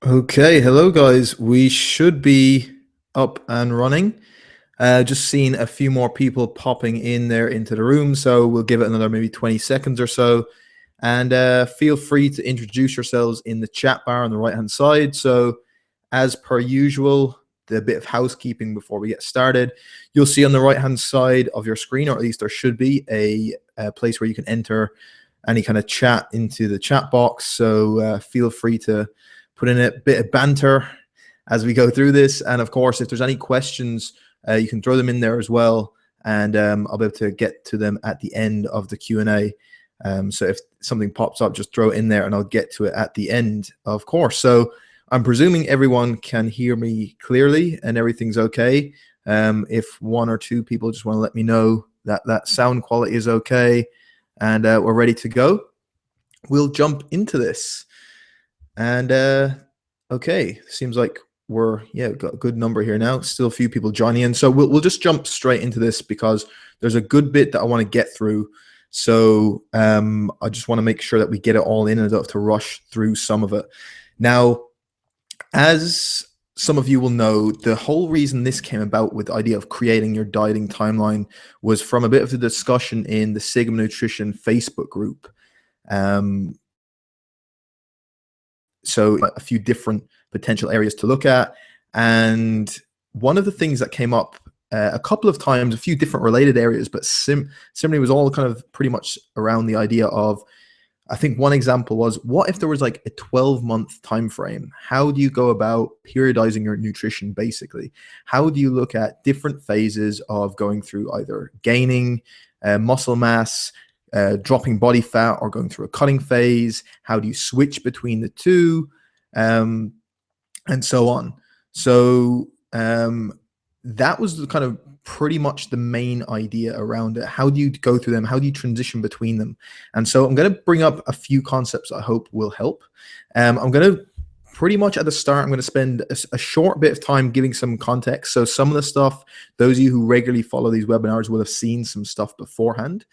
Okay, hello guys. We should be up and running. Just seen a few more people popping in there into the room, so we'll give it another maybe 20 seconds or so. And feel free to introduce yourselves in the chat bar on the right hand side. So, as per usual, the bit of housekeeping before we get started. You'll see on the right hand side of your screen, or at least there should be a place where you can enter any kind of chat into the chat box. So feel free to put in a bit of banter as we go through this. And of course, if there's any questions, you can throw them in there as well. And I'll be able to get to them at the end of the Q&A. So if something pops up, just throw it in there and I'll get to it at the end, of course. So I'm presuming everyone can hear me clearly and everything's okay. If one or two people just want to let me know that that sound quality is okay and we're ready to go, we'll jump into this. And okay, seems like we're got a good number here now. Still a few people joining in, so we'll just jump straight into this because there's a good bit that I want to get through. So I just want to make sure that we get it all in and don't have to rush through some of it. Now, as some of you will know, the whole reason this came about with the idea of creating your dieting timeline was from a bit of a discussion in the Sigma Nutrition Facebook group. So a few different potential areas to look at. And one of the things that came up a couple of times, a few different related areas, but similarly was all kind of pretty much around the idea of, I think one example was, what if there was like a 12-month time frame? How do you go about periodizing your nutrition basically? How do you look at different phases of going through either gaining muscle mass, dropping body fat, or going through a cutting phase? How do you switch between the two, and so on? So that was the kind of pretty much the main idea around it. How do you go through them? How do you transition between them? And so I'm going to bring up a few concepts I hope will help. I'm going to pretty much at the start, I'm going to spend a short bit of time giving some context. So some of the stuff, those of you who regularly follow these webinars will have seen some stuff beforehand.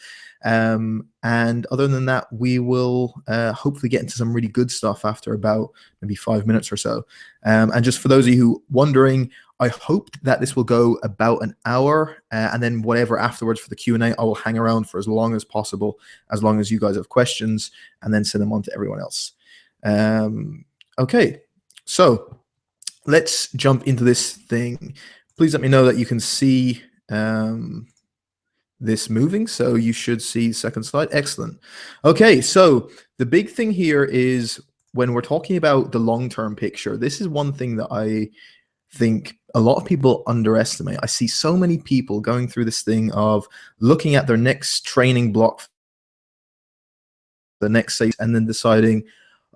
And other than that, we will hopefully get into some really good stuff after about maybe 5 minutes or so. And just for those of you who wondering, I hope that this will go about an hour, and then whatever afterwards for the Q&A, I will hang around for as long as possible, as long as you guys have questions, and then send them on to everyone else. Okay, so let's jump into this thing. Please let me know that you can see this moving. So you should see the second slide. Excellent. Okay, so the big thing here is when we're talking about the long-term picture, this is one thing that I think a lot of people underestimate. I see so many people going through this thing of looking at their next training block, the next stage, and then deciding,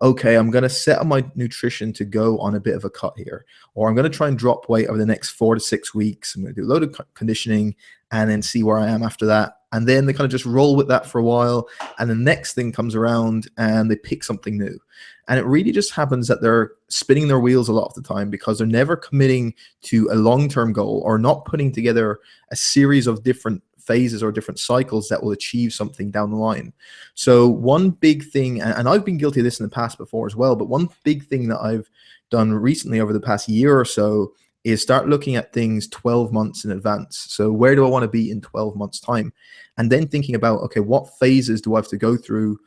okay, I'm going to set up my nutrition to go on a bit of a cut here, or I'm going to try and drop weight over the next 4 to 6 weeks. I'm going to do a load of conditioning and then see where I am after that. And then they kind of just roll with that for a while. And the next thing comes around and they pick something new. And it really just happens that they're spinning their wheels a lot of the time because they're never committing to a long-term goal or not putting together a series of different phases or different cycles that will achieve something down the line. So one big thing, and I've been guilty of this in the past before as well, but one big thing that I've done recently over the past year or so is start looking at things 12 months in advance. So where do I want to be in 12 months time? And then thinking about, okay, what phases do I have to go through,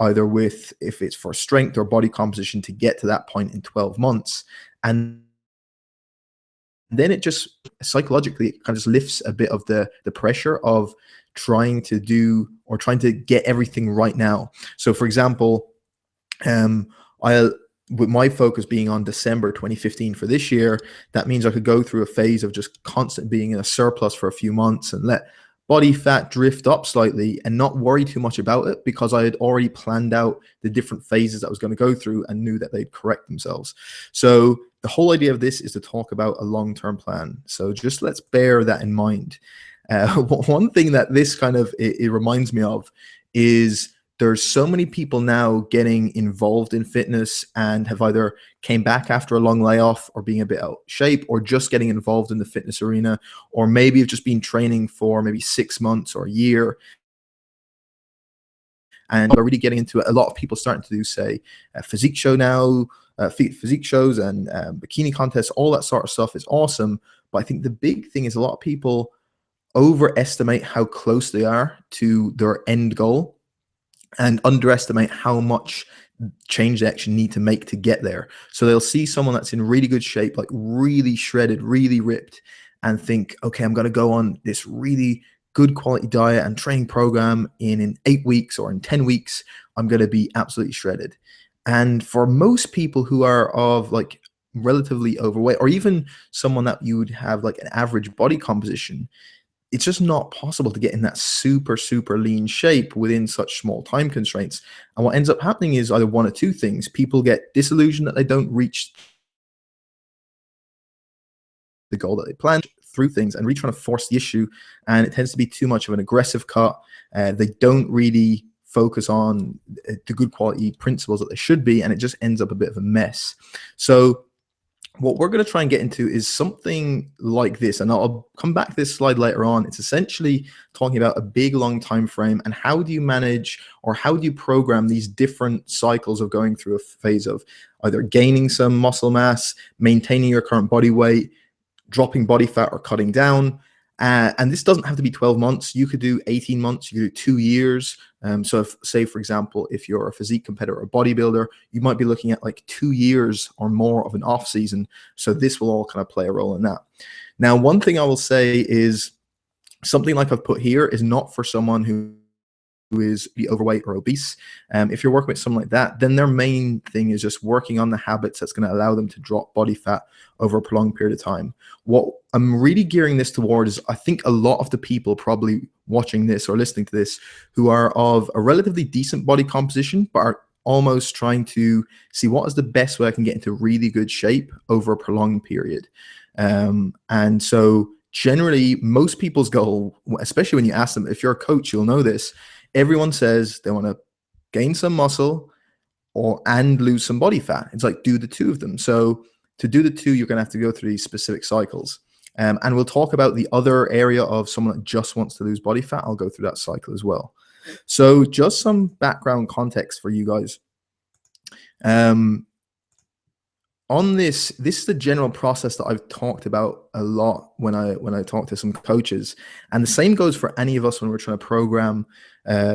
either with, if it's for strength or body composition, to get to that point in 12 months. And then it just psychologically it kind of just lifts a bit of the pressure of trying to do or trying to get everything right now. So for example, with my focus being on December 2015 for this year, that means I could go through a phase of just constant being in a surplus for a few months and let body fat drift up slightly and not worry too much about it because I had already planned out the different phases that I was going to go through and knew that they'd correct themselves. So the whole idea of this is to talk about a long-term plan. So just let's bear that in mind. One thing that this kind of it reminds me of is there's so many people now getting involved in fitness and have either came back after a long layoff or being a bit out of shape or just getting involved in the fitness arena, or maybe have just been training for maybe 6 months or a year and are really getting into it. A lot of people starting to do, say, a physique show now, physique shows and bikini contests. All that sort of stuff is awesome. But I think the big thing is a lot of people overestimate how close they are to their end goal and underestimate how much change they actually need to make to get there. So they'll see someone that's in really good shape, like really shredded, really ripped, and think, okay, I'm going to go on this really good quality diet and training program in 8 weeks or in 10 weeks. I'm going to be absolutely shredded. And for most people who are of like relatively overweight, or even someone that you would have like an average body composition, it's just not possible to get in that super, super lean shape within such small time constraints. And what ends up happening is either one or two things. People get disillusioned that they don't reach the goal that they planned through things and really trying to force the issue. And it tends to be too much of an aggressive cut. They don't really focus on the good quality principles that they should be. And it just ends up a bit of a mess. So what we're going to try and get into is something like this, and I'll come back to this slide later on. It's essentially talking about a big long time frame and how do you manage or how do you program these different cycles of going through a phase of either gaining some muscle mass, maintaining your current body weight, dropping body fat, or cutting down. And this doesn't have to be 12 months. You could do 18 months, you could do 2 years. So if, say, for example, if you're a physique competitor or a bodybuilder, you might be looking at like 2 years or more of an off season. So this will all kind of play a role in that. Now, one thing I will say is something like I've put here is not for someone who is be overweight or obese. If you're working with someone like that, then their main thing is just working on the habits that's going to allow them to drop body fat over a prolonged period of time. What I'm really gearing this toward is I think a lot of the people probably watching this or listening to this who are of a relatively decent body composition, but are almost trying to see what is the best way I can get into really good shape over a prolonged period. And so generally, most people's goal, especially when you ask them, if you're a coach, you'll know this, everyone says they want to gain some muscle and lose some body fat. It's like, do the two of them. So to do the two, you're going to have to go through these specific cycles. And we'll talk about the other area of someone that just wants to lose body fat. I'll go through that cycle as well. So just some background context for you guys. On this is the general process that I've talked about a lot when I talk to some coaches, and the same goes for any of us when we're trying to program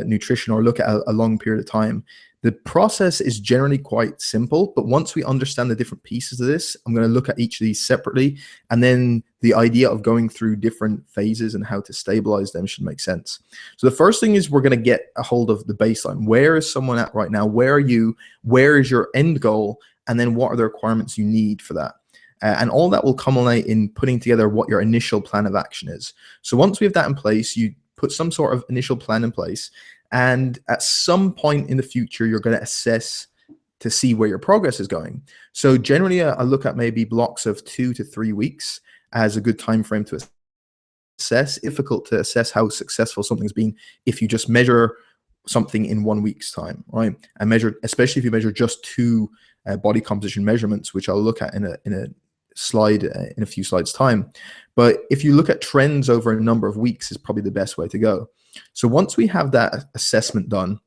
nutrition or look at a long period of time. The process is generally quite simple, but once we understand the different pieces of this, I'm going to look at each of these separately, and then the idea of going through different phases and how to stabilize them should make sense. So the first thing is we're going to get a hold of the baseline. Where is someone at right now? Where are you? Where is your end goal? And then what are the requirements you need for that? And all that will culminate in putting together what your initial plan of action is. So once we have that in place, you put some sort of initial plan in place. And at some point in the future, you're going to assess to see where your progress is going. So generally, I look at maybe blocks of 2 to 3 weeks as a good time frame to assess. It's difficult to assess how successful something's been if you just measure something in 1 week's time, right? And measure, especially if you measure just two body composition measurements, which I'll look at in a slide in a few slides time. But if you look at trends over a number of weeks, is probably the best way to go. So once we have that assessment done,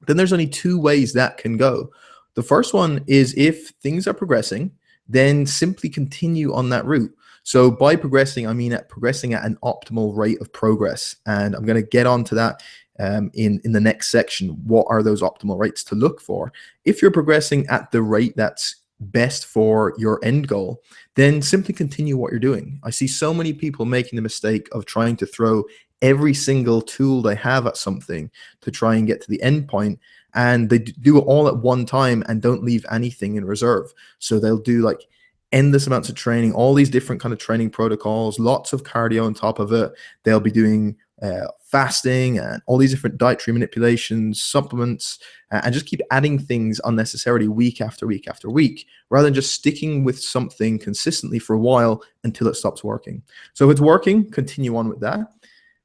then there's only two ways that can go. The first one is if things are progressing, then simply continue on that route. So by progressing, I mean progressing at an optimal rate of progress. And I'm going to get onto that in the next section. What are those optimal rates to look for? If you're progressing at the rate that's best for your end goal, then simply continue what you're doing. I see so many people making the mistake of trying to throw every single tool they have at something to try and get to the end point, and they do it all at one time and don't leave anything in reserve. So they'll do like endless amounts of training, all these different kind of training protocols, lots of cardio on top of it. They'll be doing fasting and all these different dietary manipulations, supplements, and just keep adding things unnecessarily week after week after week, rather than just sticking with something consistently for a while until it stops working. So if it's working, continue on with that.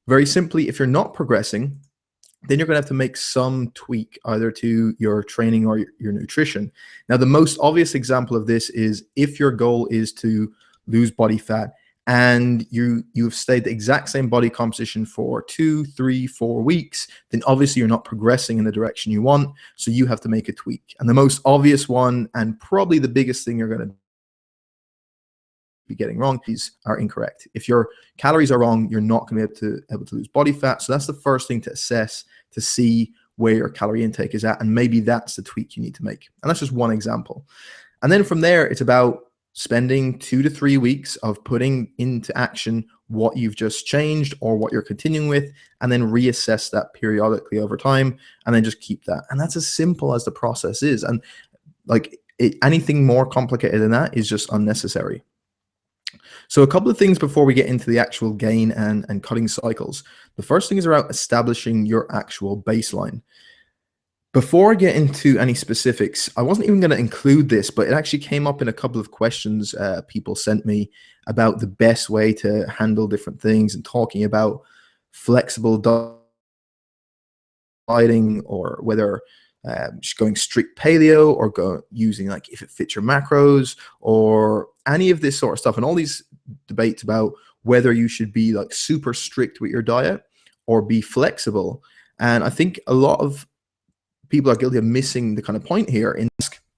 Very simply, if you're not progressing, then you're going to have to make some tweak either to your training or your nutrition. Now, the most obvious example of this is if your goal is to lose body fat and you've stayed the exact same body composition for 2, 3, 4 weeks, then obviously you're not progressing in the direction you want. So you have to make a tweak. And the most obvious one, and probably the biggest thing you're going to be getting wrong, these are incorrect. If your calories are wrong, you're not going to be able to lose body fat. So that's the first thing to assess, to see where your calorie intake is at, and maybe that's the tweak you need to make. And that's just one example. And then from there, it's about spending 2 to 3 weeks of putting into action what you've just changed or what you're continuing with, and then reassess that periodically over time, and then just keep that. And that's as simple as the process is. And like anything more complicated than that is just unnecessary. So a couple of things before we get into the actual gain and cutting cycles. The first thing is about establishing your actual baseline. Before I get into any specifics, I wasn't even going to include this, but it actually came up in a couple of questions people sent me about the best way to handle different things, and talking about flexible dieting, or whether just going strict paleo, or using like if it fits your macros, or any of this sort of stuff, and all these debates about whether you should be like super strict with your diet or be flexible. And I think a lot of people are guilty of missing the kind of point here. In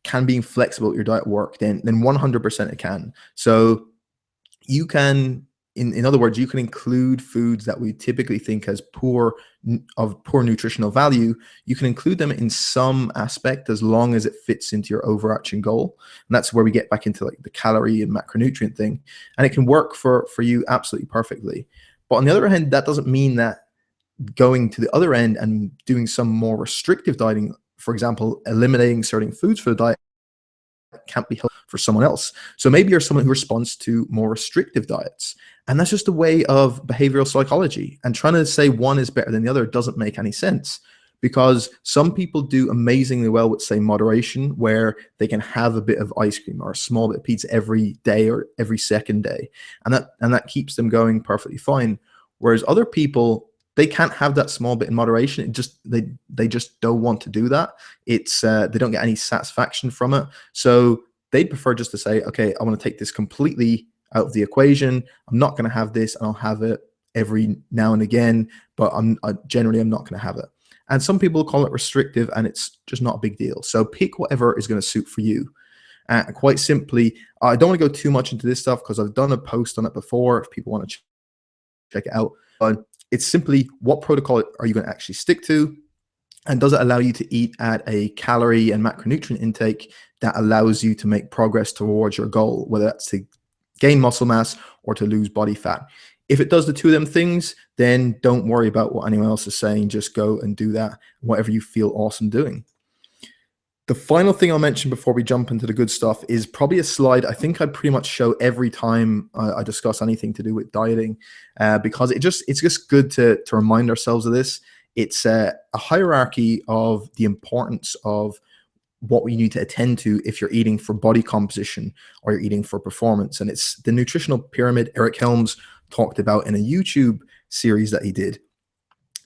can being flexible with your diet work? Then 100% it can. So you can, in other words, you can include foods that we typically think as poor nutritional value. You can include them in some aspect as long as it fits into your overarching goal. And that's where we get back into like the calorie and macronutrient thing. And it can work for you absolutely perfectly. But on the other hand, that doesn't mean that going to the other end and doing some more restrictive dieting, for example, eliminating certain foods for the diet, can't be helpful for someone else. So maybe you're someone who responds to more restrictive diets. And that's just a way of behavioral psychology. And trying to say one is better than the other doesn't make any sense, because some people do amazingly well with, say, moderation, where they can have a bit of ice cream or a small bit of pizza every day or every second day. And that keeps them going perfectly fine. Whereas other people, they can't have that small bit in moderation. It just they just don't want to do that. It's they don't get any satisfaction from it. So they'd prefer just to say, okay, I want to take this completely out of the equation. I'm not going to have this, and I'll have it every now and again, but generally I'm not going to have it. And some people call it restrictive, and it's just not a big deal. So pick whatever is going to suit for you. Quite simply, I don't want to go too much into this stuff because I've done a post on it before if people want to check it out. But it's simply, what protocol are you going to actually stick to? And does it allow you to eat at a calorie and macronutrient intake that allows you to make progress towards your goal, whether that's to gain muscle mass or to lose body fat? If it does the two of them things, then don't worry about what anyone else is saying. Just go and do that, whatever you feel awesome doing. The final thing I'll mention before we jump into the good stuff is probably a slide I think I pretty much show every time I discuss anything to do with dieting, because it's just good to remind ourselves of this. It's a hierarchy of the importance of what we need to attend to if you're eating for body composition or you're eating for performance. And it's the nutritional pyramid Eric Helms talked about in a YouTube series that he did.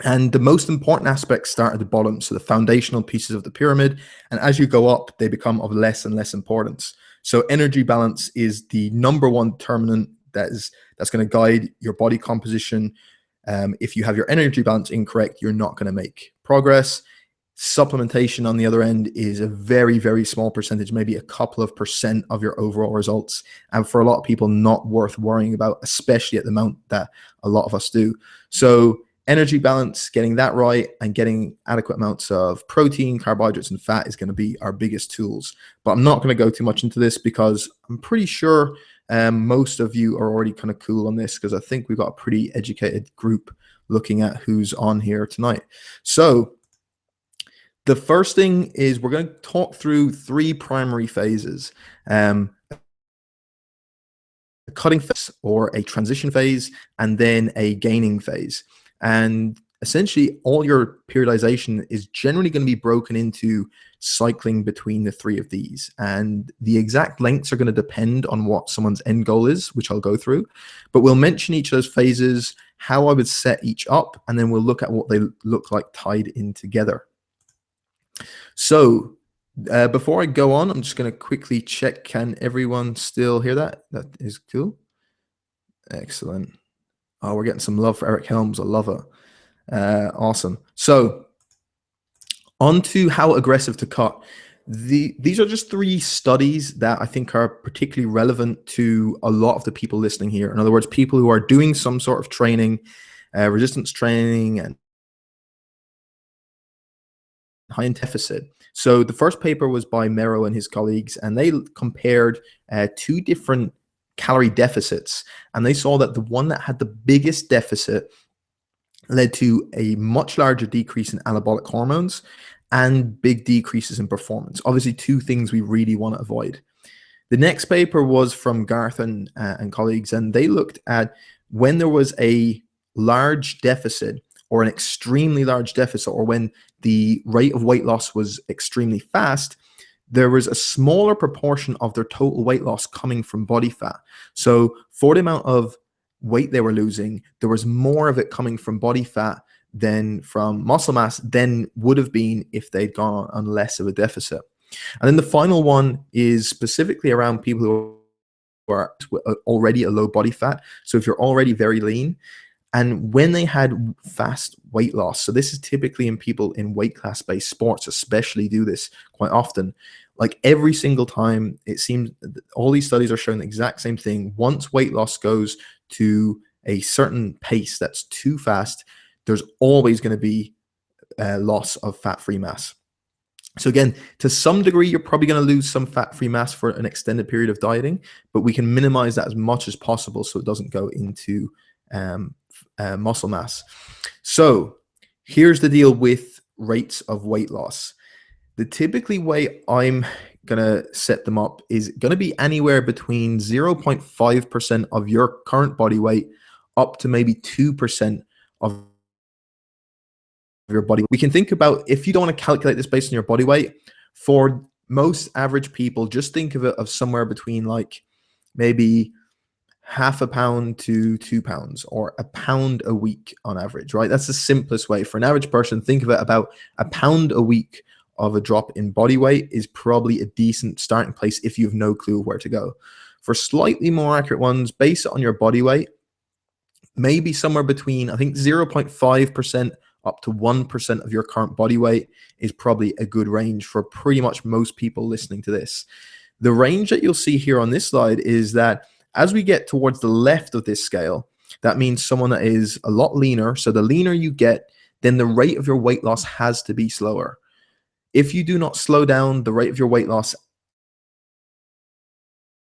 And the most important aspects start at the bottom, so the foundational pieces of the pyramid. And as you go up, they become of less and less importance. So energy balance is the number one determinant that's going to guide your body composition. If you have your energy balance incorrect, you're not going to make progress. Supplementation, on the other end, is a very, very small percentage, maybe a couple of percent of your overall results. And for a lot of people, not worth worrying about, especially at the amount that a lot of us do. So energy balance, getting that right, and getting adequate amounts of protein, carbohydrates, and fat is going to be our biggest tools. But I'm not going to go too much into this because I'm pretty sure most of you are already kind of cool on this, because I think we've got a pretty educated group looking at who's on here tonight. So the first thing is we're going to talk through 3 primary phases. A cutting phase, or a transition phase, and then a gaining phase. And essentially all your periodization is generally going to be broken into cycling between the 3 of these. And the exact lengths are going to depend on what someone's end goal is, which I'll go through. But we'll mention each of those phases, how I would set each up, and then we'll look at what they look like tied in together. So before I go on, I'm just going to quickly check, can everyone still hear that? That is cool. Excellent. Oh, we're getting some love for Eric Helms. I love it. Awesome. So on to how aggressive to cut. These are just 3 studies that I think are particularly relevant to a lot of the people listening here. In other words, people who are doing some sort of training, resistance training, and high in deficit. So the first paper was by Mero and his colleagues, and they compared 2 different calorie deficits, and they saw that the one that had the biggest deficit led to a much larger decrease in anabolic hormones and big decreases in performance. Obviously, 2 things we really want to avoid. The next paper was from Garth and colleagues, and they looked at when there was a large deficit or an extremely large deficit, or when the rate of weight loss was extremely fast, there was a smaller proportion of their total weight loss coming from body fat. So for the amount of weight they were losing, there was more of it coming from body fat than from muscle mass than would have been if they'd gone on less of a deficit. And then the final one is specifically around people who are already a low body fat. So if you're already very lean, and when they had fast weight loss, so this is typically in people in weight class based sports, especially do this quite often. Like every single time, it seems all these studies are showing the exact same thing. Once weight loss goes to a certain pace that's too fast, there's always going to be a loss of fat-free mass. So again, to some degree, you're probably going to lose some fat-free mass for an extended period of dieting, but we can minimize that as much as possible so it doesn't go into muscle mass. So here's the deal with rates of weight loss. The typically way I'm going to set them up is going to be anywhere between 0.5% of your current body weight up to maybe 2% of your body. We can think about, if you don't want to calculate this based on your body weight, for most average people, just think of it of somewhere between like maybe half a pound to 2 pounds, or a pound a week on average, right? That's the simplest way. For an average person, think of it about a pound a week of a drop in body weight is probably a decent starting place if you have no clue where to go. For slightly more accurate ones, base it on your body weight, maybe somewhere between, I think 0.5% up to 1% of your current body weight is probably a good range for pretty much most people listening to this. The range that you'll see here on this slide is that as we get towards the left of this scale, that means someone that is a lot leaner. So the leaner you get, then the rate of your weight loss has to be slower. If you do not slow down the rate of your weight loss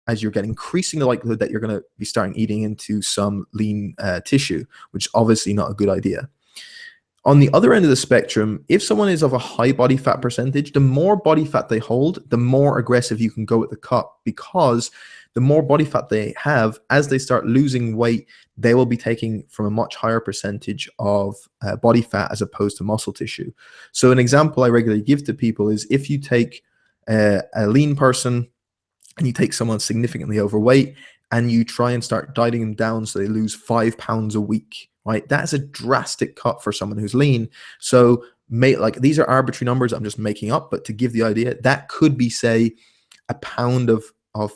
as you're getting, increasing the likelihood that you're going to be starting eating into some lean tissue, which is obviously not a good idea. On the other end of the spectrum, if someone is of a high body fat percentage, the more body fat they hold, the more aggressive you can go with the cut, because the more body fat they have, as they start losing weight, they will be taking from a much higher percentage of body fat as opposed to muscle tissue. So an example I regularly give to people is if you take a lean person and you take someone significantly overweight and you try and start dieting them down so they lose 5 pounds a week, right? That's a drastic cut for someone who's lean. So like, these are arbitrary numbers I'm just making up, but to give the idea, that could be, say, a pound of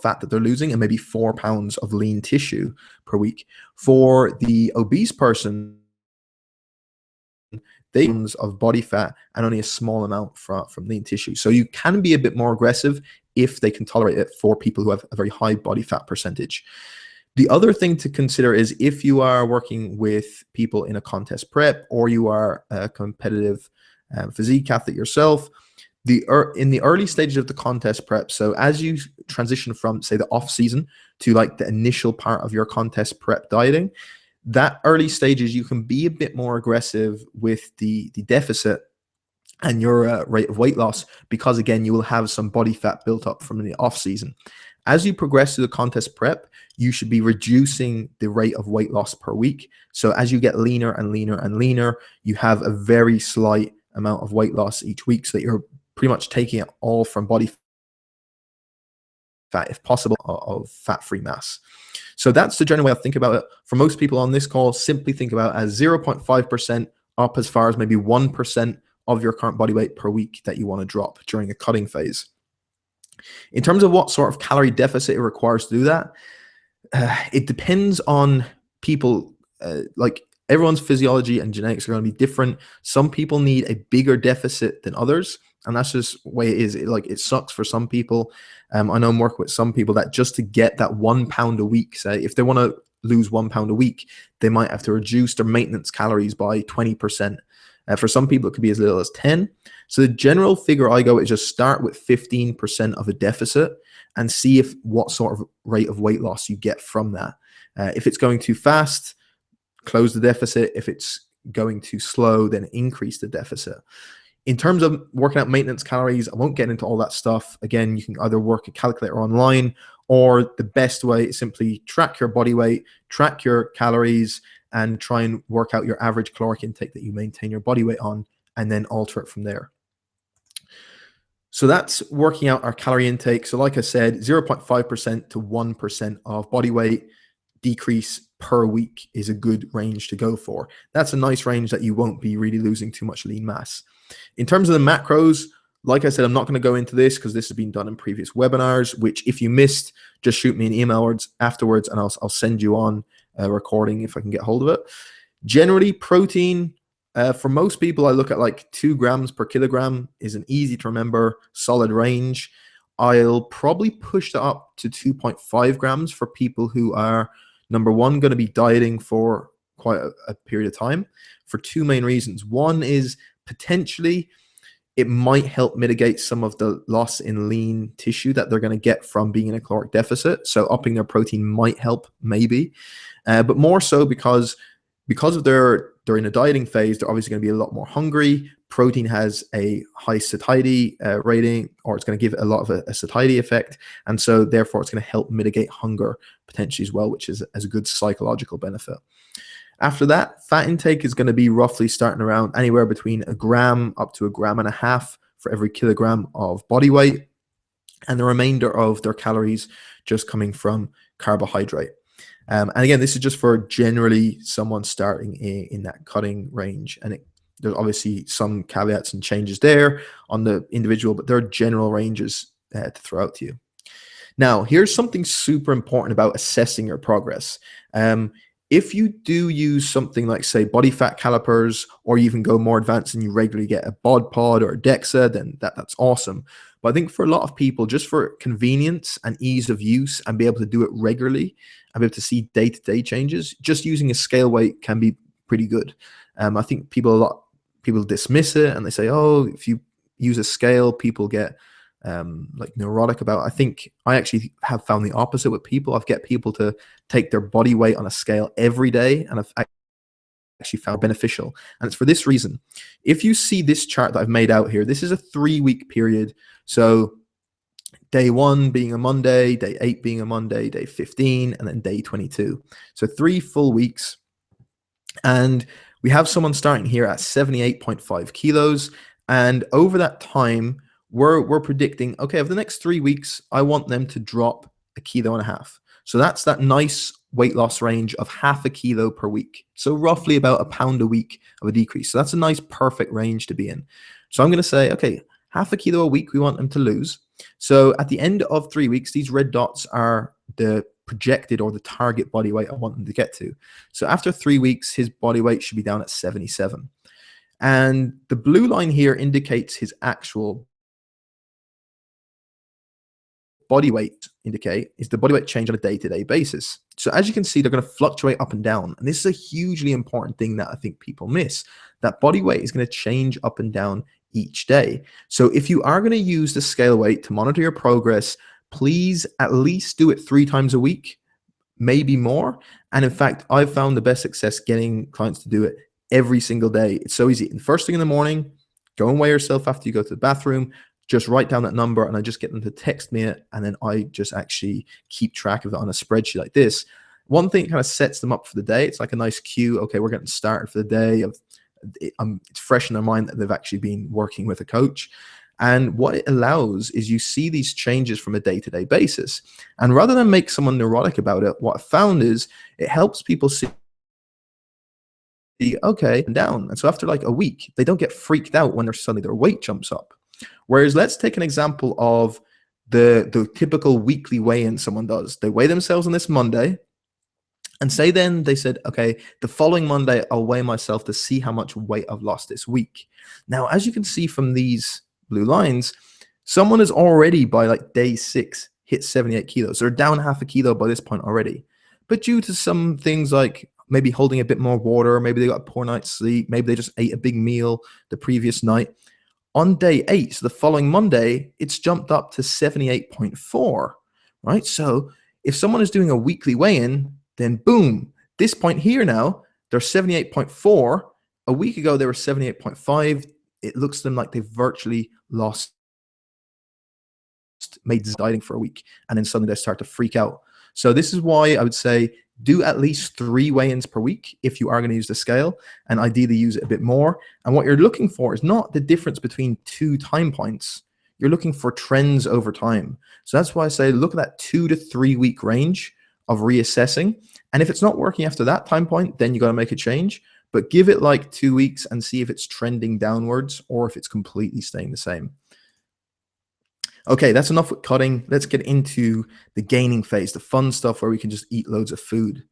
fat that they're losing and maybe 4 pounds of lean tissue per week. For the obese person, they of body fat and only a small amount from lean tissue. So you can be a bit more aggressive if they can tolerate it for people who have a very high body fat percentage. The other thing to consider is if you are working with people in a contest prep, or you are a competitive physique athlete yourself, in the early stages of the contest prep, so as you transition from, say, the off season to like the initial part of your contest prep dieting, that early stages, you can be a bit more aggressive with the deficit and your rate of weight loss, because again, you will have some body fat built up from the off season. As you progress through the contest prep, you should be reducing the rate of weight loss per week. So as you get leaner and leaner and leaner, you have a very slight amount of weight loss each week, so that you're pretty much taking it all from body fat, if possible, of fat-free mass. So that's the general way I think about it. For most people on this call, simply think about it as 0.5% up as far as maybe 1% of your current body weight per week that you want to drop during a cutting phase. In terms of what sort of calorie deficit it requires to do that, it depends on people, like everyone's physiology and genetics are going to be different. Some people need a bigger deficit than others, and that's just the way it is. It sucks for some people. I know I'm working with some people that just to get that 1 pound a week, say if they want to lose 1 pound a week, they might have to reduce their maintenance calories by 20%. For some people, it could be as little as 10. So the general figure I go is just start with 15% of a deficit and see if what sort of rate of weight loss you get from that. If it's going too fast, close the deficit. If it's going too slow, then increase the deficit. In terms of working out maintenance calories, I won't get into all that stuff. Again, you can either work a calculator online, or the best way is simply track your body weight, track your calories, and try and work out your average caloric intake that you maintain your body weight on, and then alter it from there. So that's working out our calorie intake. So like I said, 0.5% to 1% of body weight decrease per week is a good range to go for. That's a nice range that you won't be really losing too much lean mass. In terms of the macros, like I said, I'm not going to go into this because this has been done in previous webinars, which if you missed, just shoot me an email afterwards and I'll send you on a recording if I can get hold of it. Generally, protein, for most people, I look at like 2 grams per kilogram is an easy to remember, solid range. I'll probably push that up to 2.5 grams for people who are, number one, going to be dieting for quite a period of time, for 2 main reasons. One is potentially it might help mitigate some of the loss in lean tissue that they're going to get from being in a caloric deficit. So upping their protein might help, maybe. But more so because of they're in a dieting phase, they're obviously going to be a lot more hungry. Protein has a high satiety rating, or it's going to give it a lot of a satiety effect. And so therefore it's going to help mitigate hunger potentially as well, which is a good psychological benefit. After that, fat intake is going to be roughly starting around anywhere between 1 gram up to 1.5 grams for every kilogram of body weight. And the remainder of their calories just coming from carbohydrate. And again, this is just for generally someone starting in that cutting range. And there's obviously some caveats and changes there on the individual, but there are general ranges to throw out to you. Now, here's something super important about assessing your progress. If you do use something like, say, body fat calipers, or you even go more advanced and you regularly get a bod pod or a DEXA, then that's awesome. But I think for a lot of people, just for convenience and ease of use and be able to do it regularly and be able to see day-to-day changes, just using a scale weight can be pretty good. I think people dismiss it and they say, oh, if you use a scale, people get like neurotic about it. I think I actually have found the opposite with people. I've get people to take their body weight on a scale every day, and I've actually found it beneficial. And it's for this reason. If you see this chart that I've made out here, this is a 3-week period. So day 1 being a Monday, day 8 being a Monday, day 15, and then day 22. So 3 full weeks. And we have someone starting here at 78.5 kilos. And over that time, we're predicting, okay, over the next 3 weeks, I want them to drop 1.5 kilos. So that's that nice weight loss range of 0.5 kilo per week. So roughly about 1 pound a week of a decrease. So that's a nice perfect range to be in. So I'm going to say, okay, 0.5 kilo a week we want them to lose. So at the end of 3 weeks, these red dots are the projected or the target body weight I want them to get to. So after 3 weeks, his body weight should be down at 77. And the blue line here indicates his actual body weight is the body weight change on a day-to-day basis. So as you can see, they're going to fluctuate up and down. And this is a hugely important thing that I think people miss. That body weight is going to change up and down each day. So if you are going to use the scale weight to monitor your progress, please at least do it 3 times a week, maybe more. And in fact, I've found the best success getting clients to do it every single day. It's so easy. And first thing in the morning, go and weigh yourself after you go to the bathroom. Just write down that number and I just get them to text me it. And then I just actually keep track of it on a spreadsheet like this. One thing, it kind of sets them up for the day. It's like a nice cue. Okay, we're getting started for the day. It's fresh in their mind that they've actually been working with a coach. And what it allows is you see these changes from a day-to-day basis. And rather than make someone neurotic about it, what I found is it helps people see, okay, and down. And so after like a week, they don't get freaked out when suddenly their weight jumps up. Whereas let's take an example of the typical weekly weigh-in someone does. They weigh themselves on this Monday, And say then they said, okay, the following Monday, I'll weigh myself to see how much weight I've lost this week. Now, as you can see from these blue lines, someone has already by like day 6 hit 78 kilos. They're down half a kilo by this point already. But due to some things like maybe holding a bit more water, maybe they got a poor night's sleep, maybe they just ate a big meal the previous night, on day 8, so the following Monday, it's jumped up to 78.4, right? So if someone is doing a weekly weigh-in, then boom, this point here now, they're 78.4. A week ago, they were 78.5. It looks to them like they've virtually lost, made dieting for a week, and then suddenly they start to freak out. So this is why I would say do at least 3 weigh-ins per week if you are going to use the scale, and ideally use it a bit more. And what you're looking for is not the difference between 2 time points. You're looking for trends over time. So that's why I say look at that 2 to 3 week range of reassessing. And if it's not working after that time point, then you got to make a change. But give it like 2 weeks and see if it's trending downwards or if it's completely staying the same. Okay, that's enough with cutting. Let's get into the gaining phase, the fun stuff where we can just eat loads of food,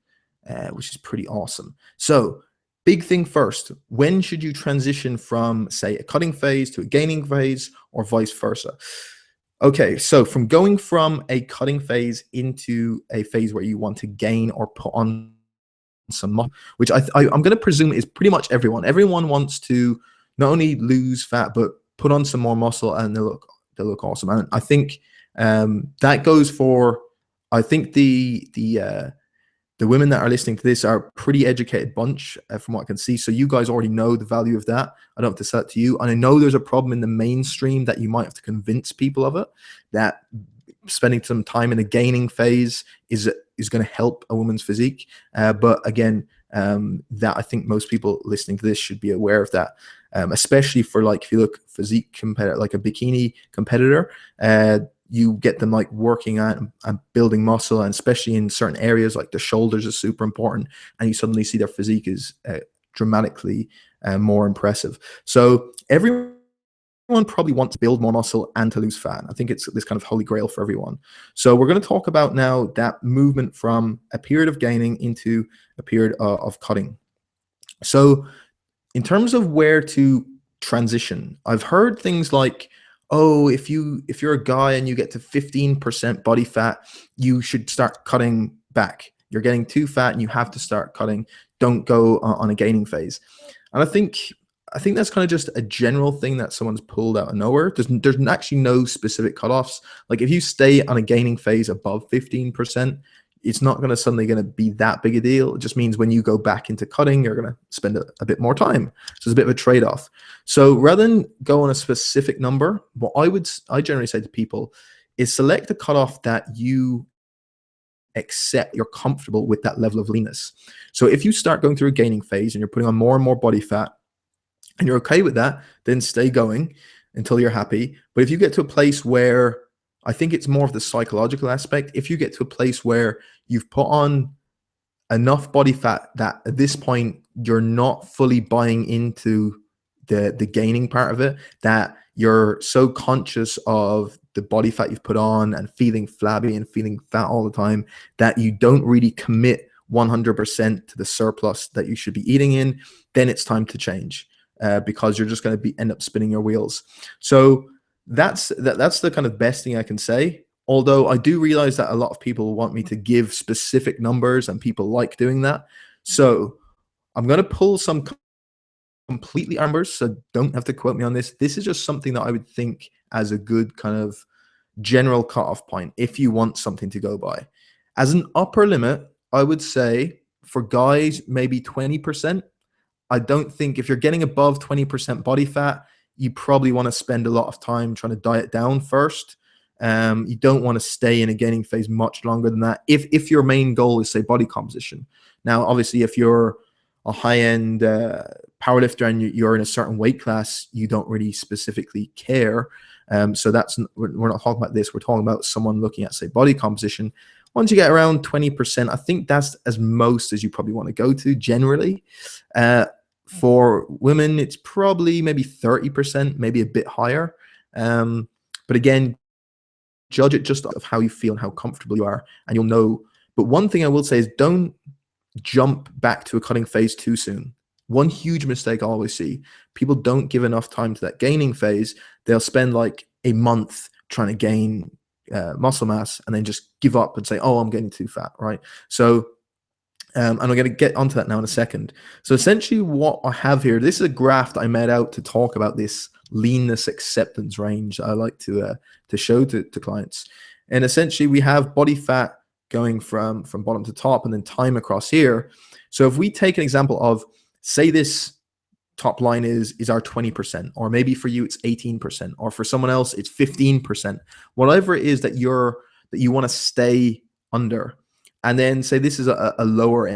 which is pretty awesome. So, big thing first, when should you transition from, say, a cutting phase to a gaining phase or vice versa? Okay, so from going from a cutting phase into a phase where you want to gain or put on some muscle, which I'm going to presume is pretty much everyone. Everyone wants to not only lose fat, but put on some more muscle and they look awesome. And I think that goes for, I think the women that are listening to this are a pretty educated bunch from what I can see. So you guys already know the value of that. I don't have to sell it to you. And I know there's a problem in the mainstream that you might have to convince people of it, that spending some time in a gaining phase is going to help a woman's physique. But again, that I think most people listening to this should be aware of that. Especially for like, if you look physique competitor, like a bikini competitor, you get them like working at and building muscle, and especially in certain areas like the shoulders is super important, and you suddenly see their physique is dramatically more impressive. So everyone probably wants to build more muscle and to lose fat. I think it's this kind of holy grail for everyone. So we're going to talk about now that movement from a period of gaining into a period of cutting. So in terms of where to transition, I've heard things like, oh, if you're a guy and you get to 15% body fat, you should start cutting back. You're getting too fat and you have to start cutting. Don't go on a gaining phase. And I think that's kind of just a general thing that someone's pulled out of nowhere. There's actually no specific cutoffs. Like if you stay on a gaining phase above 15%, it's not going to be that big a deal. It just means when you go back into cutting, you're going to spend a bit more time. So it's a bit of a trade-off. So rather than go on a specific number, what I generally say to people is select a cutoff that you accept, you're comfortable with that level of leanness. So if you start going through a gaining phase and you're putting on more and more body fat and you're okay with that, then stay going until you're happy. But if you get to a place where, I think it's more of the psychological aspect, if you get to a place where you've put on enough body fat that at this point you're not fully buying into the gaining part of it, that you're so conscious of the body fat you've put on and feeling flabby and feeling fat all the time that you don't really commit 100% to the surplus that you should be eating in, then it's time to change, because you're just going to end up spinning your wheels. So that's the kind of best thing I can say. Although I do realize that a lot of people want me to give specific numbers and people like doing that. So I'm going to pull some completely numbers, so don't have to quote me on this. This is just something that I would think as a good kind of general cutoff point if you want something to go by. As an upper limit, I would say for guys, maybe 20%. I don't think if you're getting above 20% body fat, you probably want to spend a lot of time trying to diet down first. You don't want to stay in a gaining phase much longer than that if your main goal is, say, body composition. Now, obviously, if you're a high-end powerlifter and you're in a certain weight class, you don't really specifically care. So we're not talking about this. We're talking about someone looking at, say, body composition. Once you get around 20%, I think that's as most as you probably want to go to generally. For women, it's probably maybe 30%, maybe a bit higher. But again, judge it just off how you feel and how comfortable you are, and you'll know. But one thing I will say is don't jump back to a cutting phase too soon. One huge mistake I always see, people don't give enough time to that gaining phase. They'll spend like a month trying to gain muscle mass and then just give up and say, oh, I'm getting too fat, right? So, and I'm going to get onto that now in a second. So essentially what I have here, this is a graph that I made out to talk about this leanness acceptance range I like to show to clients. And essentially we have body fat going from bottom to top and then time across here. So if we take an example of, say this top line is our 20%, or maybe for you it's 18%, or for someone else it's 15%, whatever it is that you want to stay under. And then say this is a lower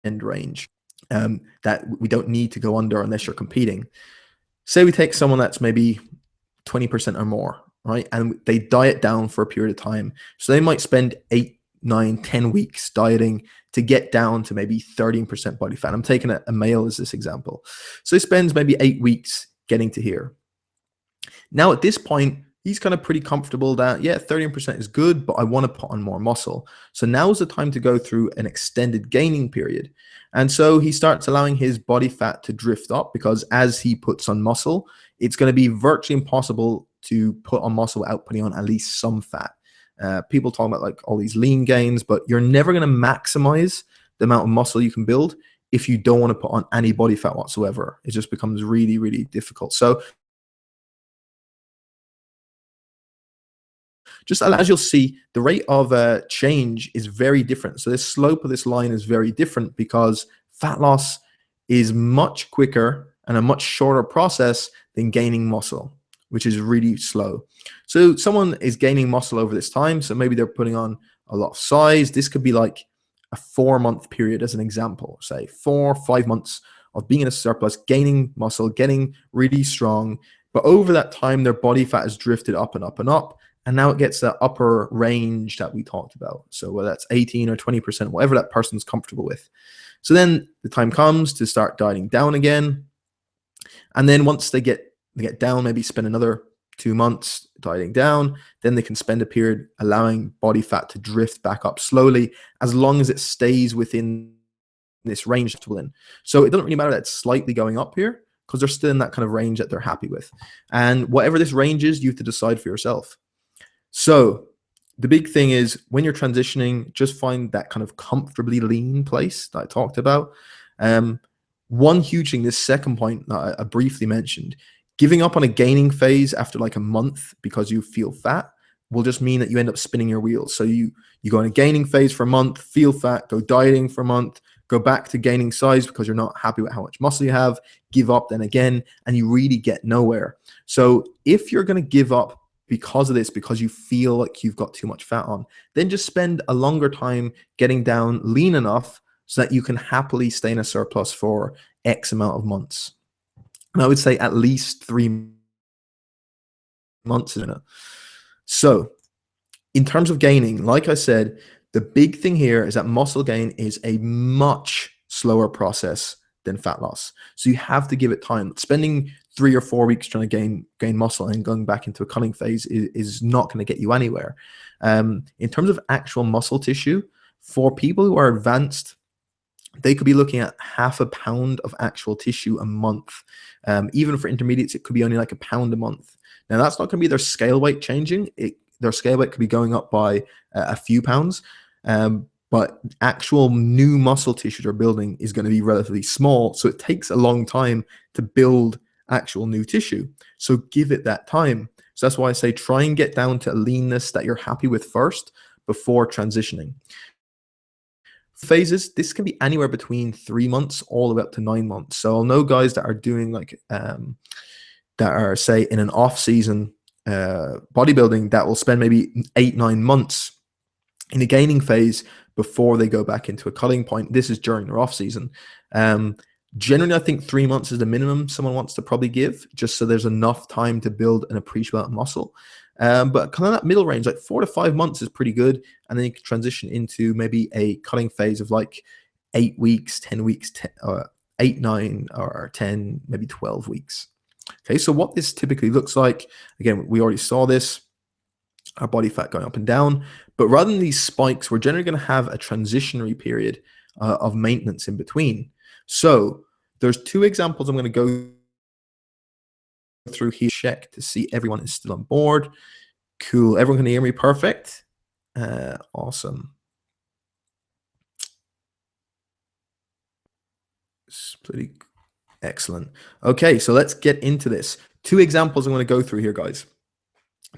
end range that we don't need to go under unless you're competing. Say we take someone that's maybe 20% or more, right? And they diet down for a period of time. So they might spend 8, 9, 10 weeks dieting to get down to maybe 13% body fat. I'm taking a male as this example. So he spends maybe 8 weeks getting to here. Now at this point, he's kind of pretty comfortable that, yeah, 13% is good, but I want to put on more muscle. So now is the time to go through an extended gaining period. And so he starts allowing his body fat to drift up, because as he puts on muscle, it's going to be virtually impossible to put on muscle without putting on at least some fat. People talk about like all these lean gains, but you're never going to maximize the amount of muscle you can build if you don't want to put on any body fat whatsoever. It just becomes really, really difficult. So just as you'll see, the rate of change is very different. So the slope of this line is very different because fat loss is much quicker and a much shorter process than gaining muscle, which is really slow. So someone is gaining muscle over this time. So maybe they're putting on a lot of size. This could be like a 4-month period as an example, say 4 or 5 months of being in a surplus, gaining muscle, getting really strong. But over that time, their body fat has drifted up and up and up. And now it gets that upper range that we talked about. So whether that's 18 or 20%, whatever that person's comfortable with. So then the time comes to start dieting down again. And then once they get down, maybe spend another 2 months dieting down, then they can spend a period allowing body fat to drift back up slowly, as long as it stays within this range that we're in. So it doesn't really matter that it's slightly going up here, because they're still in that kind of range that they're happy with. And whatever this range is, you have to decide for yourself. So the big thing is when you're transitioning, just find that kind of comfortably lean place that I talked about. One huge thing, this second point that I briefly mentioned, giving up on a gaining phase after like a month because you feel fat will just mean that you end up spinning your wheels. So you go in a gaining phase for a month, feel fat, go dieting for a month, go back to gaining size because you're not happy with how much muscle you have, give up then again, and you really get nowhere. So if you're going to give up because of this, because you feel like you've got too much fat on, then just spend a longer time getting down lean enough so that you can happily stay in a surplus for X amount of months. And I would say at least 3 months in it. So in terms of gaining, like I said, the big thing here is that muscle gain is a much slower process than fat loss. So you have to give it time. Spending 3 or 4 weeks trying to gain muscle and going back into a cutting phase is not going to get you anywhere. In terms of actual muscle tissue, for people who are advanced, they could be looking at 0.5 pound of actual tissue a month. Even for intermediates, it could be only like 1 pound a month. Now, that's not going to be their scale weight changing. Their scale weight could be going up by a few pounds. But actual new muscle tissue they're building is going to be relatively small. So it takes a long time to build actual new tissue. So give it that time. So that's why I say try and get down to a leanness that you're happy with first before transitioning. Phases, this can be anywhere between 3 months all the way up to 9 months. So I'll know guys that are doing like that are, say, in an off-season bodybuilding that will spend maybe 8-9 months in a gaining phase before they go back into a cutting point. This is during their off-season. Generally, I think 3 months is the minimum someone wants to probably give, just so there's enough time to build an appreciable amount of muscle. But kind of that middle range, like 4 to 5 months is pretty good. And then you can transition into maybe a cutting phase of like 8 weeks, 10 weeks, 8, 9, or 10, maybe 12 weeks. Okay, so what this typically looks like, again, we already saw this, our body fat going up and down. But rather than these spikes, we're generally going to have a transitionary period of maintenance in between. So there's two examples I'm going to go through here. Check to see everyone is still on board. Cool. Everyone can hear me perfect. Awesome. It's pretty excellent. Okay, so let's get into this. Two examples I'm going to go through here, guys.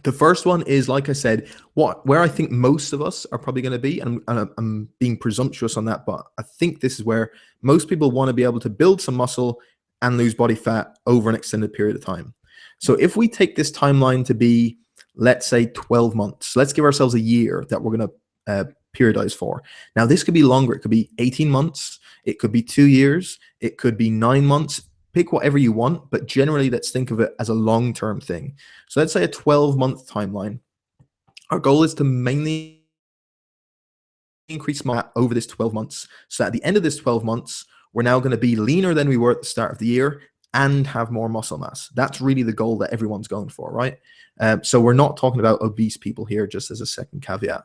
The first one is, like I said, where I think most of us are probably going to be, and I'm being presumptuous on that, but I think this is where most people want to be able to build some muscle and lose body fat over an extended period of time. So if we take this timeline to be, let's say, 12 months, let's give ourselves a year that we're going to periodize for. Now, this could be longer. It could be 18 months. It could be 2 years. It could be 9 months. Pick whatever you want, but generally, let's think of it as a long-term thing. So let's say a 12-month timeline. Our goal is to mainly increase fat over this 12 months. So at the end of this 12 months, we're now going to be leaner than we were at the start of the year and have more muscle mass. That's really the goal that everyone's going for, right? So we're not talking about obese people here, just as a second caveat.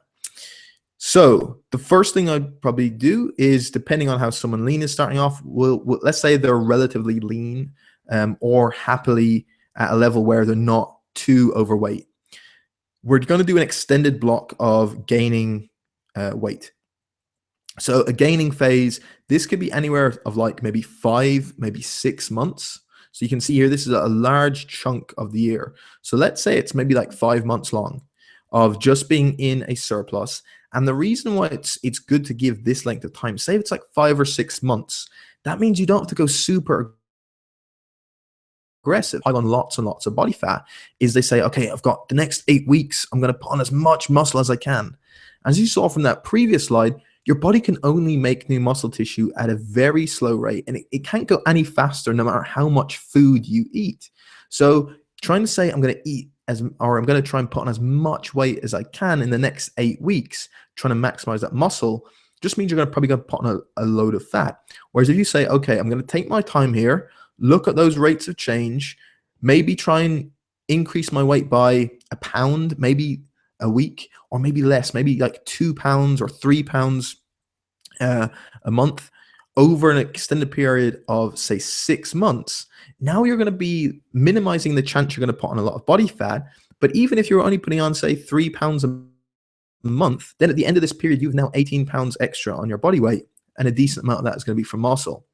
So the first thing I'd probably do is, depending on how someone lean is starting off, let's say they're relatively lean or happily at a level where they're not too overweight. We're going to do an extended block of gaining weight. So a gaining phase, this could be anywhere of like maybe 5, maybe 6 months. So you can see here, this is a large chunk of the year. So let's say it's maybe like 5 months long of just being in a surplus. And the reason why it's good to give this length of time, say it's like 5 or 6 months, that means you don't have to go super aggressive, pile on lots and lots of body fat, is they say, okay, I've got the next 8 weeks, I'm going to put on as much muscle as I can. As you saw from that previous slide, your body can only make new muscle tissue at a very slow rate, and it can't go any faster no matter how much food you eat. So trying to say I'm going to eat I'm going to try and put on as much weight as I can in the next 8 weeks, trying to maximize that muscle, just means you're probably going to put on a load of fat. Whereas if you say, okay, I'm going to take my time here, look at those rates of change, maybe try and increase my weight by a pound, maybe a week, or maybe less, maybe like 2 pounds or 3 pounds a month over an extended period of, say, 6 months, now you're going to be minimizing the chance you're going to put on a lot of body fat. But even if you're only putting on, say, 3 pounds a month, then at the end of this period, you've now 18 pounds extra on your body weight, and a decent amount of that is going to be from muscle.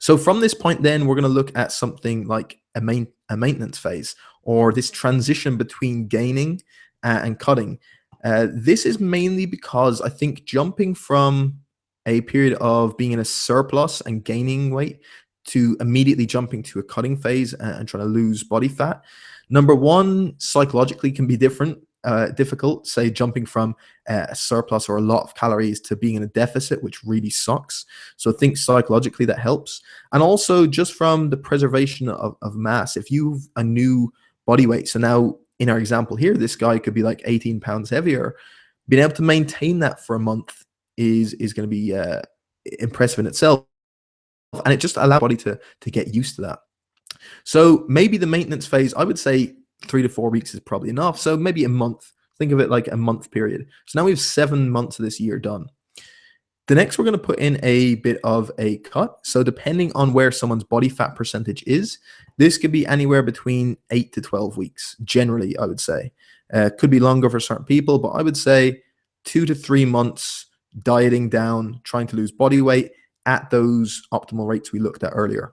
So from this point, then we're going to look at something like a maintenance phase, or this transition between gaining and cutting. This is mainly because I think jumping from a period of being in a surplus and gaining weight to immediately jumping to a cutting phase and trying to lose body fat, number one, psychologically can be difficult, say jumping from a surplus or a lot of calories to being in a deficit, which really sucks. So I think psychologically that helps. And also just from the preservation of mass, if you've a new body weight, so now in our example here, this guy could be like 18 pounds heavier, being able to maintain that for a month is going to be impressive in itself. And it just allows the body to get used to that. So maybe the maintenance phase, I would say 3 to 4 weeks is probably enough. So maybe a month. Think of it like a month period. So now we have 7 months of this year done. The next, we're going to put in a bit of a cut. So depending on where someone's body fat percentage is, this could be anywhere between 8 to 12 weeks, generally, I would say. Could be longer for certain people, but I would say 2 to 3 months dieting down, trying to lose body weight at those optimal rates we looked at earlier.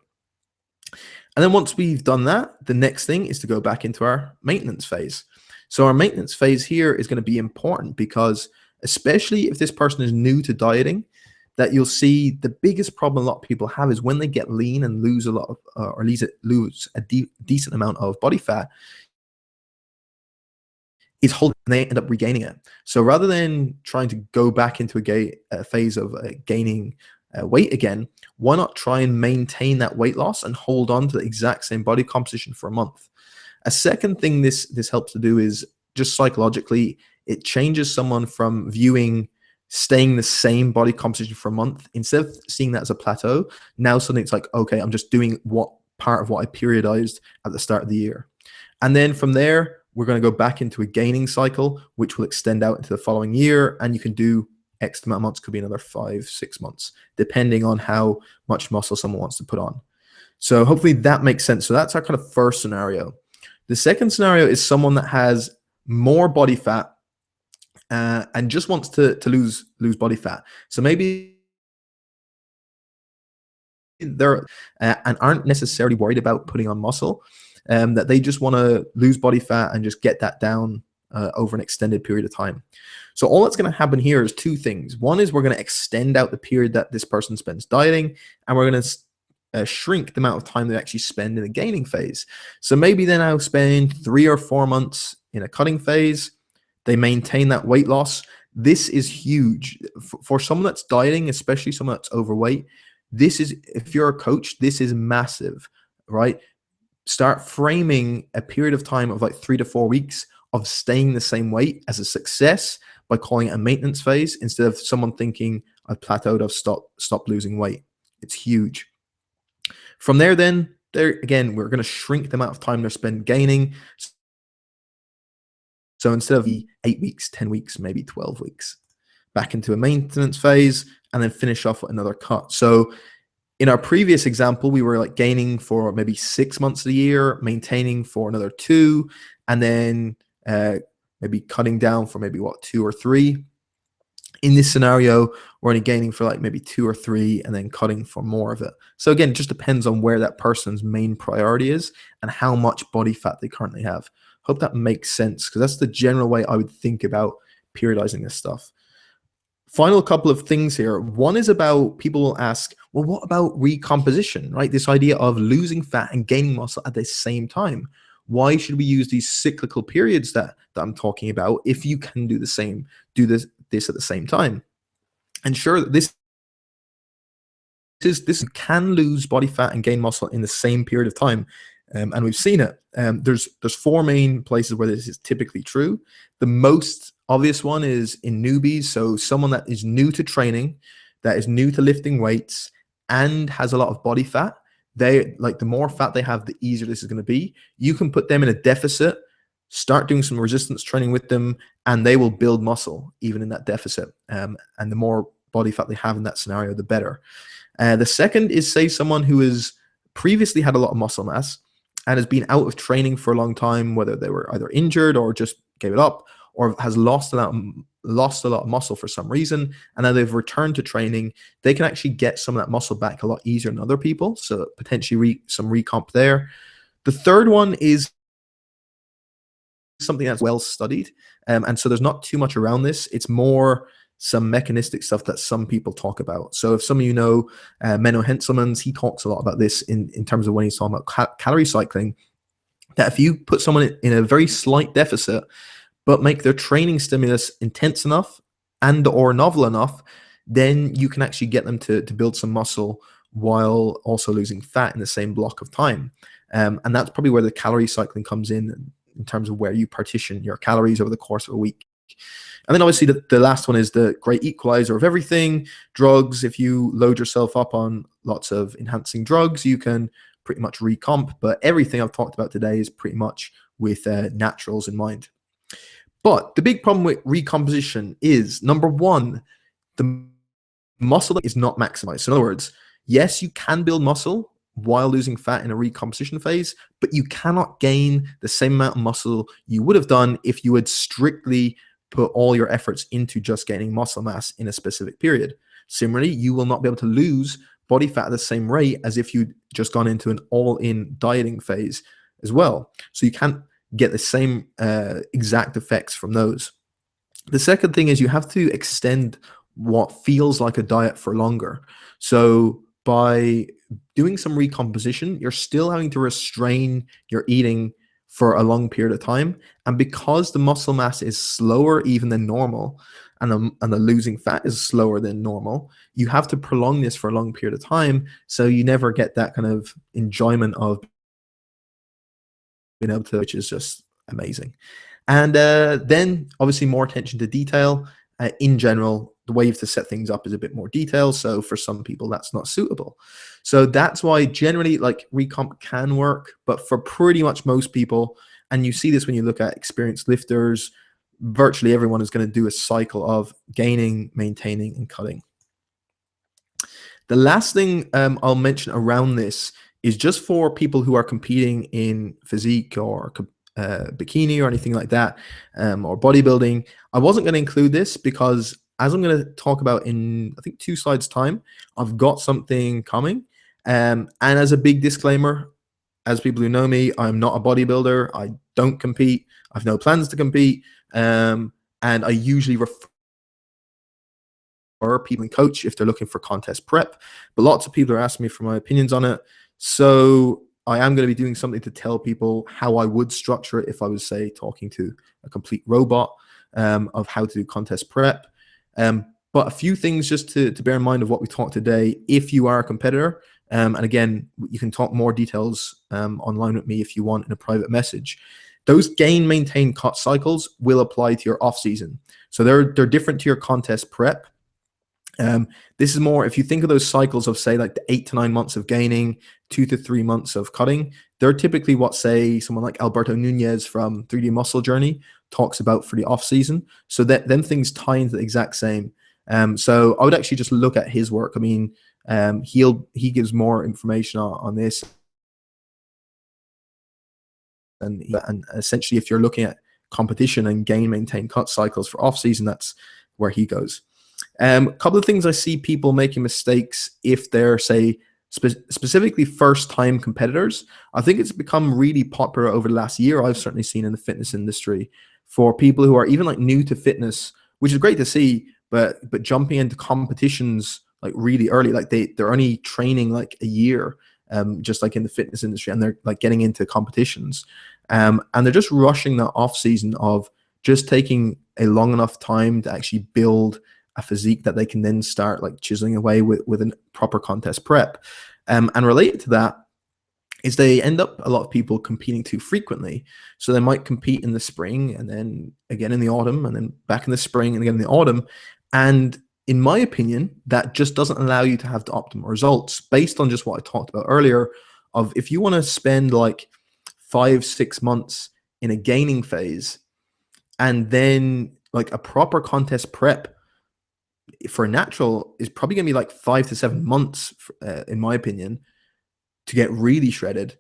And then once we've done that, the next thing is to go back into our maintenance phase. So our maintenance phase here is going to be important because, especially if this person is new to dieting, that you'll see the biggest problem a lot of people have is when they get lean and lose a lot of, or lose a decent amount of body fat, is holding, and they end up regaining it. So rather than trying to go back into a phase of gaining weight again, why not try and maintain that weight loss and hold on to the exact same body composition for a month? A second thing this helps to do is just psychologically, it changes someone from viewing staying the same body composition for a month, instead of seeing that as a plateau. Now suddenly it's like, okay, I'm just doing what part of what I periodized at the start of the year. And then from there, we're going to go back into a gaining cycle, which will extend out into the following year. And you can do X amount of months, could be another 5, 6 months, depending on how much muscle someone wants to put on. So hopefully that makes sense. So that's our kind of first scenario. The second scenario is someone that has more body fat and just wants to lose body fat. So maybe they're and aren't necessarily worried about putting on muscle, that they just want to lose body fat and just get that down over an extended period of time. So all that's going to happen here is two things. One is we're going to extend out the period that this person spends dieting, and we're going to shrink the amount of time they actually spend in the gaining phase. So maybe they now spend 3 or 4 months in a cutting phase. They maintain that weight loss. This is huge for someone that's dieting, especially someone that's overweight. This is, if you're a coach, this is massive, right? Start framing a period of time of like 3 to 4 weeks of staying the same weight as a success by calling it a maintenance phase, instead of someone thinking I've plateaued, I've stopped losing weight. It's huge. From there, then, again, we're going to shrink the amount of time they're spent gaining. So instead of 8 weeks, 10 weeks, maybe 12 weeks, back into a maintenance phase, and then finish off with another cut. So in our previous example, we were like gaining for maybe 6 months of the year, maintaining for another 2, and then maybe cutting down for maybe 2 or 3. In this scenario, we're only gaining for like maybe 2 or 3 and then cutting for more of it. So again, it just depends on where that person's main priority is and how much body fat they currently have. Hope that makes sense, because that's the general way I would think about periodizing this stuff. Final couple of things here. One is about, people will ask, well, what about recomposition, right? This idea of losing fat and gaining muscle at the same time. Why should we use these cyclical periods that I'm talking about if you can do the same, do this at the same time? And sure, this can lose body fat and gain muscle in the same period of time. And we've seen it. There's 4 main places where this is typically true. The most obvious one is in newbies. So someone that is new to training, that is new to lifting weights, and has a lot of body fat. They, like, the more fat they have, the easier this is going to be. You can put them in a deficit, start doing some resistance training with them, and they will build muscle even in that deficit. And the more body fat they have in that scenario, the better. The second is, say, someone who has previously had a lot of muscle mass and has been out of training for a long time, whether they were either injured or just gave it up, or has lost a lot of muscle for some reason, and now they've returned to training. They can actually get some of that muscle back a lot easier than other people, so potentially some recomp there. The third one is something that's well studied, and so there's not too much around this. It's more some mechanistic stuff that some people talk about. So if some of you know Menno Henselmans, he talks a lot about this in terms of when he's talking about calorie cycling, that if you put someone in a very slight deficit but make their training stimulus intense enough and or novel enough, then you can actually get them to build some muscle while also losing fat in the same block of time. And that's probably where the calorie cycling comes in terms of where you partition your calories over the course of a week. And then obviously the last one is the great equalizer of everything, drugs. If you load yourself up on lots of enhancing drugs, you can pretty much recomp, but everything I've talked about today is pretty much with naturals in mind. But the big problem with recomposition is, number one, the muscle is not maximized. So in other words, yes, you can build muscle while losing fat in a recomposition phase, but you cannot gain the same amount of muscle you would have done if you had strictly put all your efforts into just gaining muscle mass in a specific period. Similarly, you will not be able to lose body fat at the same rate as if you'd just gone into an all-in dieting phase as well. So you can't get the same exact effects from those. The second thing is you have to extend what feels like a diet for longer. So by doing some recomposition, you're still having to restrain your eating for a long period of time. And because the muscle mass is slower even than normal, and the losing fat is slower than normal, you have to prolong this for a long period of time, so you never get that kind of enjoyment of being able to, which is just amazing. And then obviously more attention to detail. In general, the way you have to set things up is a bit more detailed. So for some people, that's not suitable. So that's why generally, like, recomp can work, but for pretty much most people, and you see this when you look at experienced lifters, virtually everyone is going to do a cycle of gaining, maintaining, and cutting. The last thing I'll mention around this is just for people who are competing in physique or bikini or anything like that, or bodybuilding. I wasn't going to include this because, as I'm going to talk about in, I think, 2 slides time, I've got something coming. And as a big disclaimer, as people who know me, I'm not a bodybuilder. I don't compete. I have no plans to compete. And I usually refer people and coach if they're looking for contest prep. But lots of people are asking me for my opinions on it. So I am going to be doing something to tell people how I would structure it if I was, say, talking to a complete robot, of how to do contest prep. But a few things just to bear in mind of what we talked today if you are a competitor. And again, you can talk more details online with me if you want in a private message. Those gain, maintain, cut cycles will apply to your off season. So they're different to your contest prep. This is more, if you think of those cycles of, say, like the 8 to 9 months of gaining, 2 to 3 months of cutting, they're typically what, say, someone like Alberto Nunez from 3D Muscle Journey talks about for the off season. So that them things tie into the exact same. So I would actually just look at his work. I mean, he gives more information on this. And essentially, if you're looking at competition and gain, maintain, cut cycles for off season, that's where he goes. A couple of things I see people making mistakes if they're, say, specifically first-time competitors. I think it's become really popular over the last year. I've certainly seen in the fitness industry for people who are even like new to fitness, which is great to see, but jumping into competitions like really early, like they're only training like a year, just like in the fitness industry, and they're like getting into competitions, and they're just rushing that off season of just taking a long enough time to actually build a physique that they can then start like chiseling away with a proper contest prep. And related to that is they end up, a lot of people, competing too frequently. So they might compete in the spring and then again in the autumn and then back in the spring and again in the autumn. And in my opinion, that just doesn't allow you to have the optimal results based on just what I talked about earlier of, if you want to spend like 5-6 months in a gaining phase and then like a proper contest prep for a natural is probably going to be like 5 to 7 months, in my opinion, to get really shredded.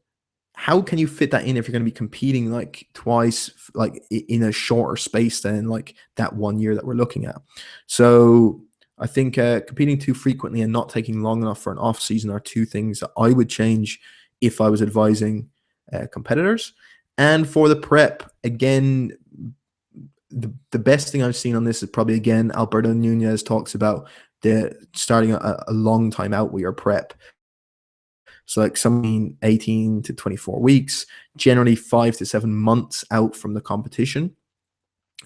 How can you fit that in if you're going to be competing like twice, like in a shorter space than like that 1 year that we're looking at? So I think competing too frequently and not taking long enough for an off season are 2 things that I would change if I was advising competitors. And for the prep, again, the best thing I've seen on this is probably, again, Alberto Nunez talks about the starting a long time out with your prep. So like something 18 to 24 weeks, generally 5 to 7 months out from the competition.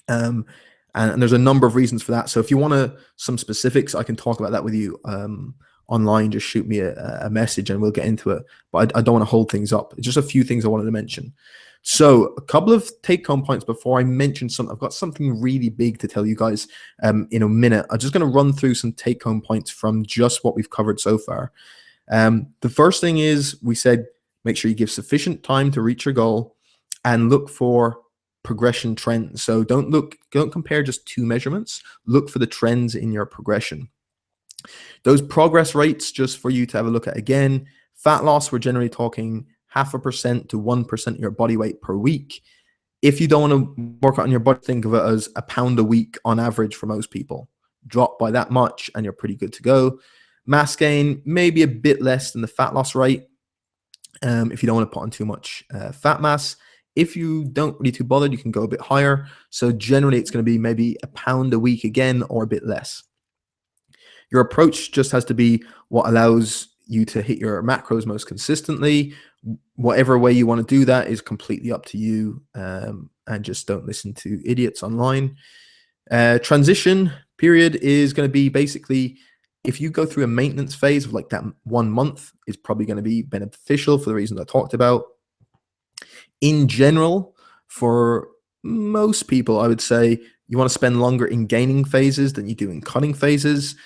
And there's a number of reasons for that. So if you want some specifics, I can talk about that with you online. Just shoot me a message and we'll get into it. But I don't want to hold things up. Just a few things I wanted to mention. So a couple of take-home points before I mention some. I've got something really big to tell you guys in a minute. I'm just going to run through some take-home points from just what we've covered so far. The first thing is, we said, make sure you give sufficient time to reach your goal and look for progression trends. So don't compare just 2 measurements. Look for the trends in your progression. Those progress rates, just for you to have a look at again, fat loss, we're generally talking 0.5% to 1% of your body weight per week. If you don't want to work out on your body, think of it as a pound a week on average for most people. Drop by that much and you're pretty good to go. Mass gain, maybe a bit less than the fat loss rate, if you don't want to put on too much fat mass. If you don't really too bothered, you can go a bit higher. So generally it's going to be maybe a pound a week again, or a bit less. Your approach just has to be what allows you to hit your macros most consistently. Whatever way you want to do that is completely up to you, and just don't listen to idiots online. Transition period is going to be basically, if you go through a maintenance phase of like that 1 month, is probably going to be beneficial for the reasons I talked about. In general, for most people, I would say you want to spend longer in gaining phases than you do in cutting phases.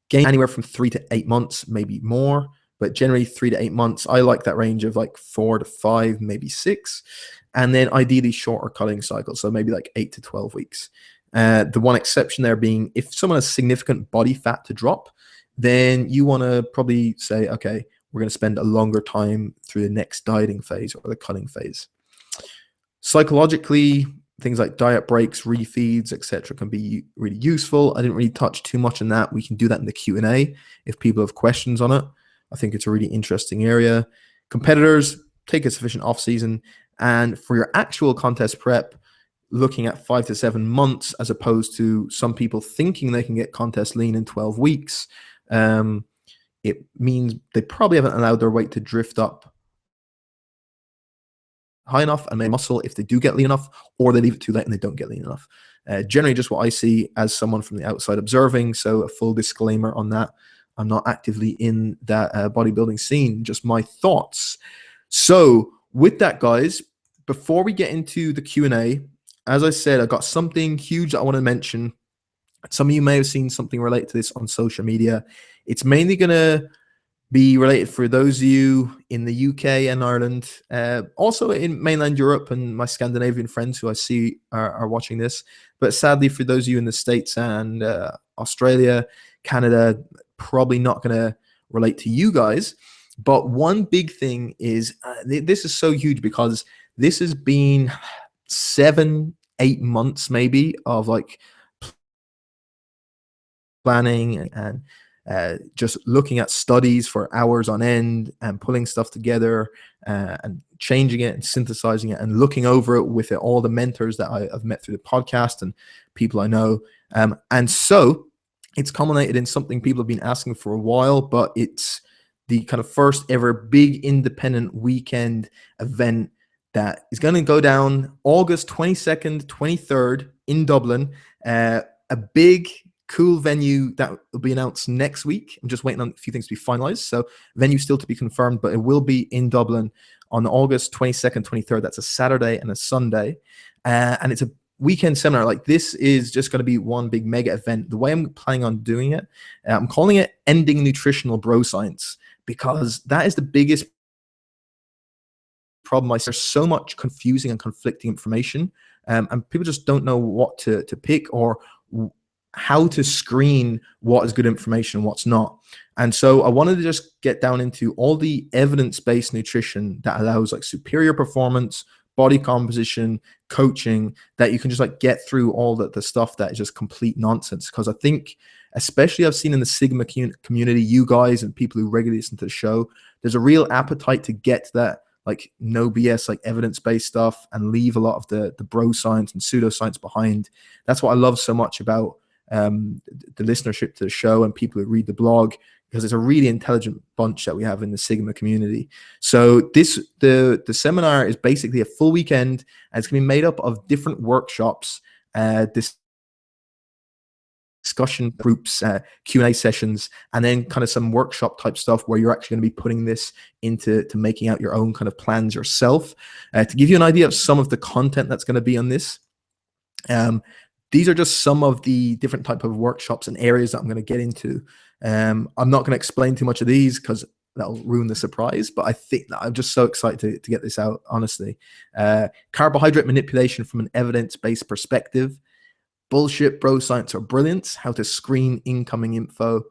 Gain anywhere from 3 to 8 months, maybe more, but generally 3 to 8 months. I like that range of like 4 to 5, maybe 6. and then ideally shorter cutting cycles, so maybe like 8 to 12 weeks. The one exception there being if someone has significant body fat to drop, then you want to probably say, okay, we're going to spend a longer time through the next dieting phase or the cutting phase. Psychologically, things like diet breaks, refeeds, etc., can be really useful. I didn't really touch too much on that. We can do that in the Q&A if people have questions on it. I think it's a really interesting area. Competitors, take a sufficient off season, and for your actual contest prep, looking at 5 to 7 months as opposed to some people thinking they can get contest lean in 12 weeks. It means they probably haven't allowed their weight to drift up high enough and make muscle if they do get lean enough, or they leave it too late and they don't get lean enough. Generally just what I see as someone from the outside observing. So a full disclaimer on that. I'm not actively in that bodybuilding scene, just my thoughts. So with that, guys, before we get into the Q&A, as I said, I got something huge that I want to mention. Some of you may have seen something related to this on social media. It's mainly going to be related for those of you in the UK and Ireland, also in mainland Europe, and my Scandinavian friends who I see are watching this. But sadly, for those of you in the States and Australia, Canada, probably not going to relate to you guys. But one big thing is this is so huge because this has been 7-8 months maybe of like planning and just looking at studies for hours on end and pulling stuff together and changing it and synthesizing it and looking over it with all the mentors that I've met through the podcast and people I know. And so it's culminated in something people have been asking for a while, but it's the kind of first ever big independent weekend event that is going to go down August 22nd, 23rd in Dublin. A big cool venue that will be announced next week. I'm just waiting on a few things to be finalized. So venue still to be confirmed, but it will be in Dublin on August 22nd, 23rd. That's a Saturday and a Sunday. And it's a weekend seminar. Like this is just going to be one big mega event. The way I'm planning on doing it, I'm calling it Ending Nutritional Bro Science, because that is the biggest problem. There's so much confusing and conflicting information, and people just don't know what to pick or how to screen what is good information and what's not. And so I wanted to just get down into all the evidence-based nutrition that allows like superior performance, body composition, coaching, that you can just like get through all the stuff that is just complete nonsense. Because I think, especially I've seen in the Sigma community, you guys and people who regularly listen to the show, there's a real appetite to get to that like no BS, like evidence-based stuff, and leave a lot of the bro science and pseudoscience behind. That's what I love so much about the listenership to the show and people who read the blog, because it's a really intelligent bunch that we have in the Sigma community. So the seminar is basically a full weekend, and it's going to be made up of different workshops, discussion groups, Q&A sessions, and then kind of some workshop type stuff where you're actually going to be putting this into making out your own kind of plans yourself. To give you an idea of some of the content that's going to be on this, these are just some of the different type of workshops and areas that I'm going to get into. I'm not going to explain too much of these because that'll ruin the surprise, but I think that I'm just so excited to get this out, honestly. Carbohydrate manipulation from an evidence-based perspective, bullshit bro science or brilliance, how to screen incoming info,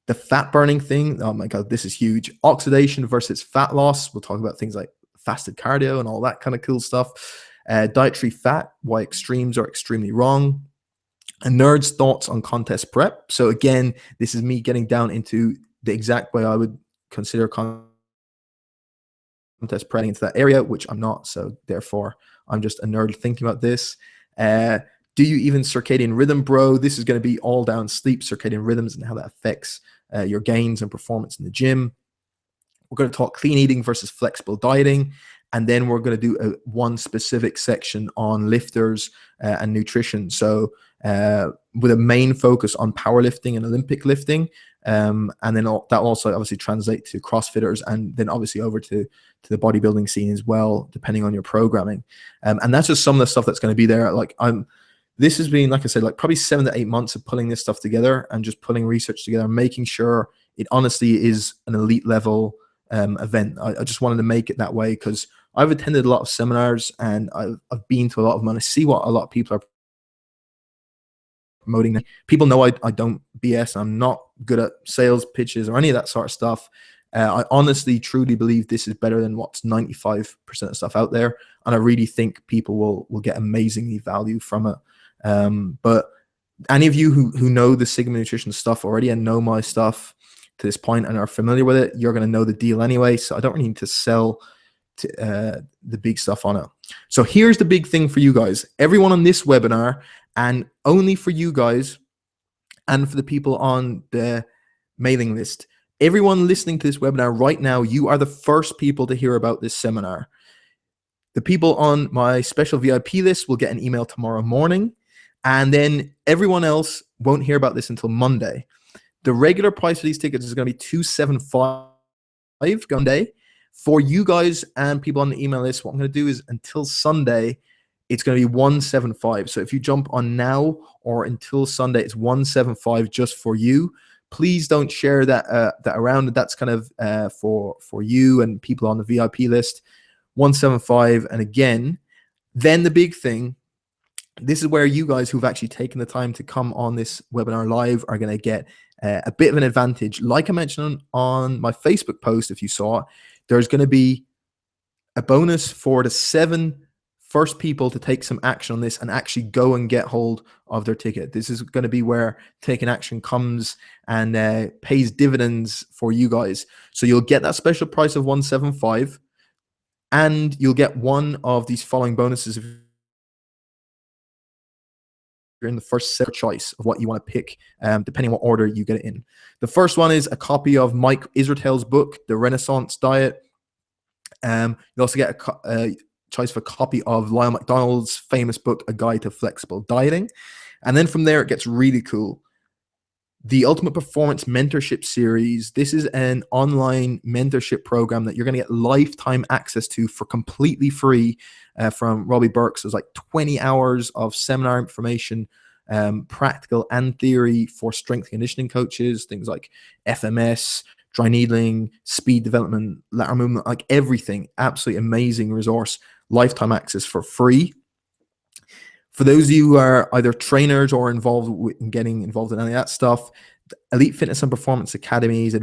the fat burning thing, oh my God, this is huge. Oxidation versus fat loss. We'll talk about things like fasted cardio and all that kind of cool stuff. Dietary fat, why extremes are extremely wrong. A nerd's thoughts on contest prep. So again, this is me getting down into the exact way I would consider contest prepping into that area, which I'm not. So therefore, I'm just a nerd thinking about this. Do you even circadian rhythm, bro? This is going to be all down sleep, circadian rhythms, and how that affects your gains and performance in the gym. We're going to talk clean eating versus flexible dieting. And then we're going to do one specific section on lifters and nutrition. So with a main focus on powerlifting and Olympic lifting. And then that also obviously translates to CrossFitters, and then obviously over to the bodybuilding scene as well, depending on your programming. And that's just some of the stuff that's going to be there. Like this has been, like I said, like probably 7 to 8 months of pulling this stuff together and just pulling research together, making sure it honestly is an elite level event. I just wanted to make it that way because I've attended a lot of seminars, and I've been to a lot of them, and I see what a lot of people are promoting. People know I don't BS. I'm not good at sales pitches or any of that sort of stuff. I honestly, truly believe this is better than what's 95% of stuff out there, and I really think people will get amazingly value from it. But any of you who know the Sigma Nutrition stuff already and know my stuff to this point and are familiar with it, you're going to know the deal anyway. So I don't really need to sell the big stuff on it. So here's the big thing for you guys. Everyone on this webinar, and only for you guys and for the people on the mailing list, everyone listening to this webinar right now, you are the first people to hear about this seminar. The people on my special VIP list will get an email tomorrow morning, and then everyone else won't hear about this until Monday. The regular price for these tickets is going to be $275 one day. For you guys and people on the email list, what I'm going to do is until Sunday, it's going to be $175. So if you jump on now or until Sunday, it's $175 just for you. Please don't share that around. That's kind of for you and people on the VIP list. $175. And again, then the big thing, this is where you guys who've actually taken the time to come on this webinar live are going to get a bit of an advantage. Like I mentioned on my Facebook post, if you saw it, there's going to be a bonus for the 7 first people to take some action on this and actually go and get hold of their ticket. This is going to be where taking action comes and pays dividends for you guys. So you'll get that special price of $175, and you'll get one of these following bonuses if you're in the first set choice of what you want to pick, depending on what order you get it in. The first one is a copy of Mike Israetel's book, The Renaissance Diet. You also get a choice for a copy of Lyle McDonald's famous book, A Guide to Flexible Dieting. And then from there, it gets really cool. The Ultimate Performance Mentorship Series. This is an online mentorship program that you're going to get lifetime access to for completely free from Robbie Burke. So it's like 20 hours of seminar information, practical and theory for strength conditioning coaches, things like FMS, dry needling, speed development, lateral movement, like everything. Absolutely amazing resource, lifetime access for free. For those of you who are either trainers or involved in getting involved in any of that stuff, the Elite Fitness and Performance Academies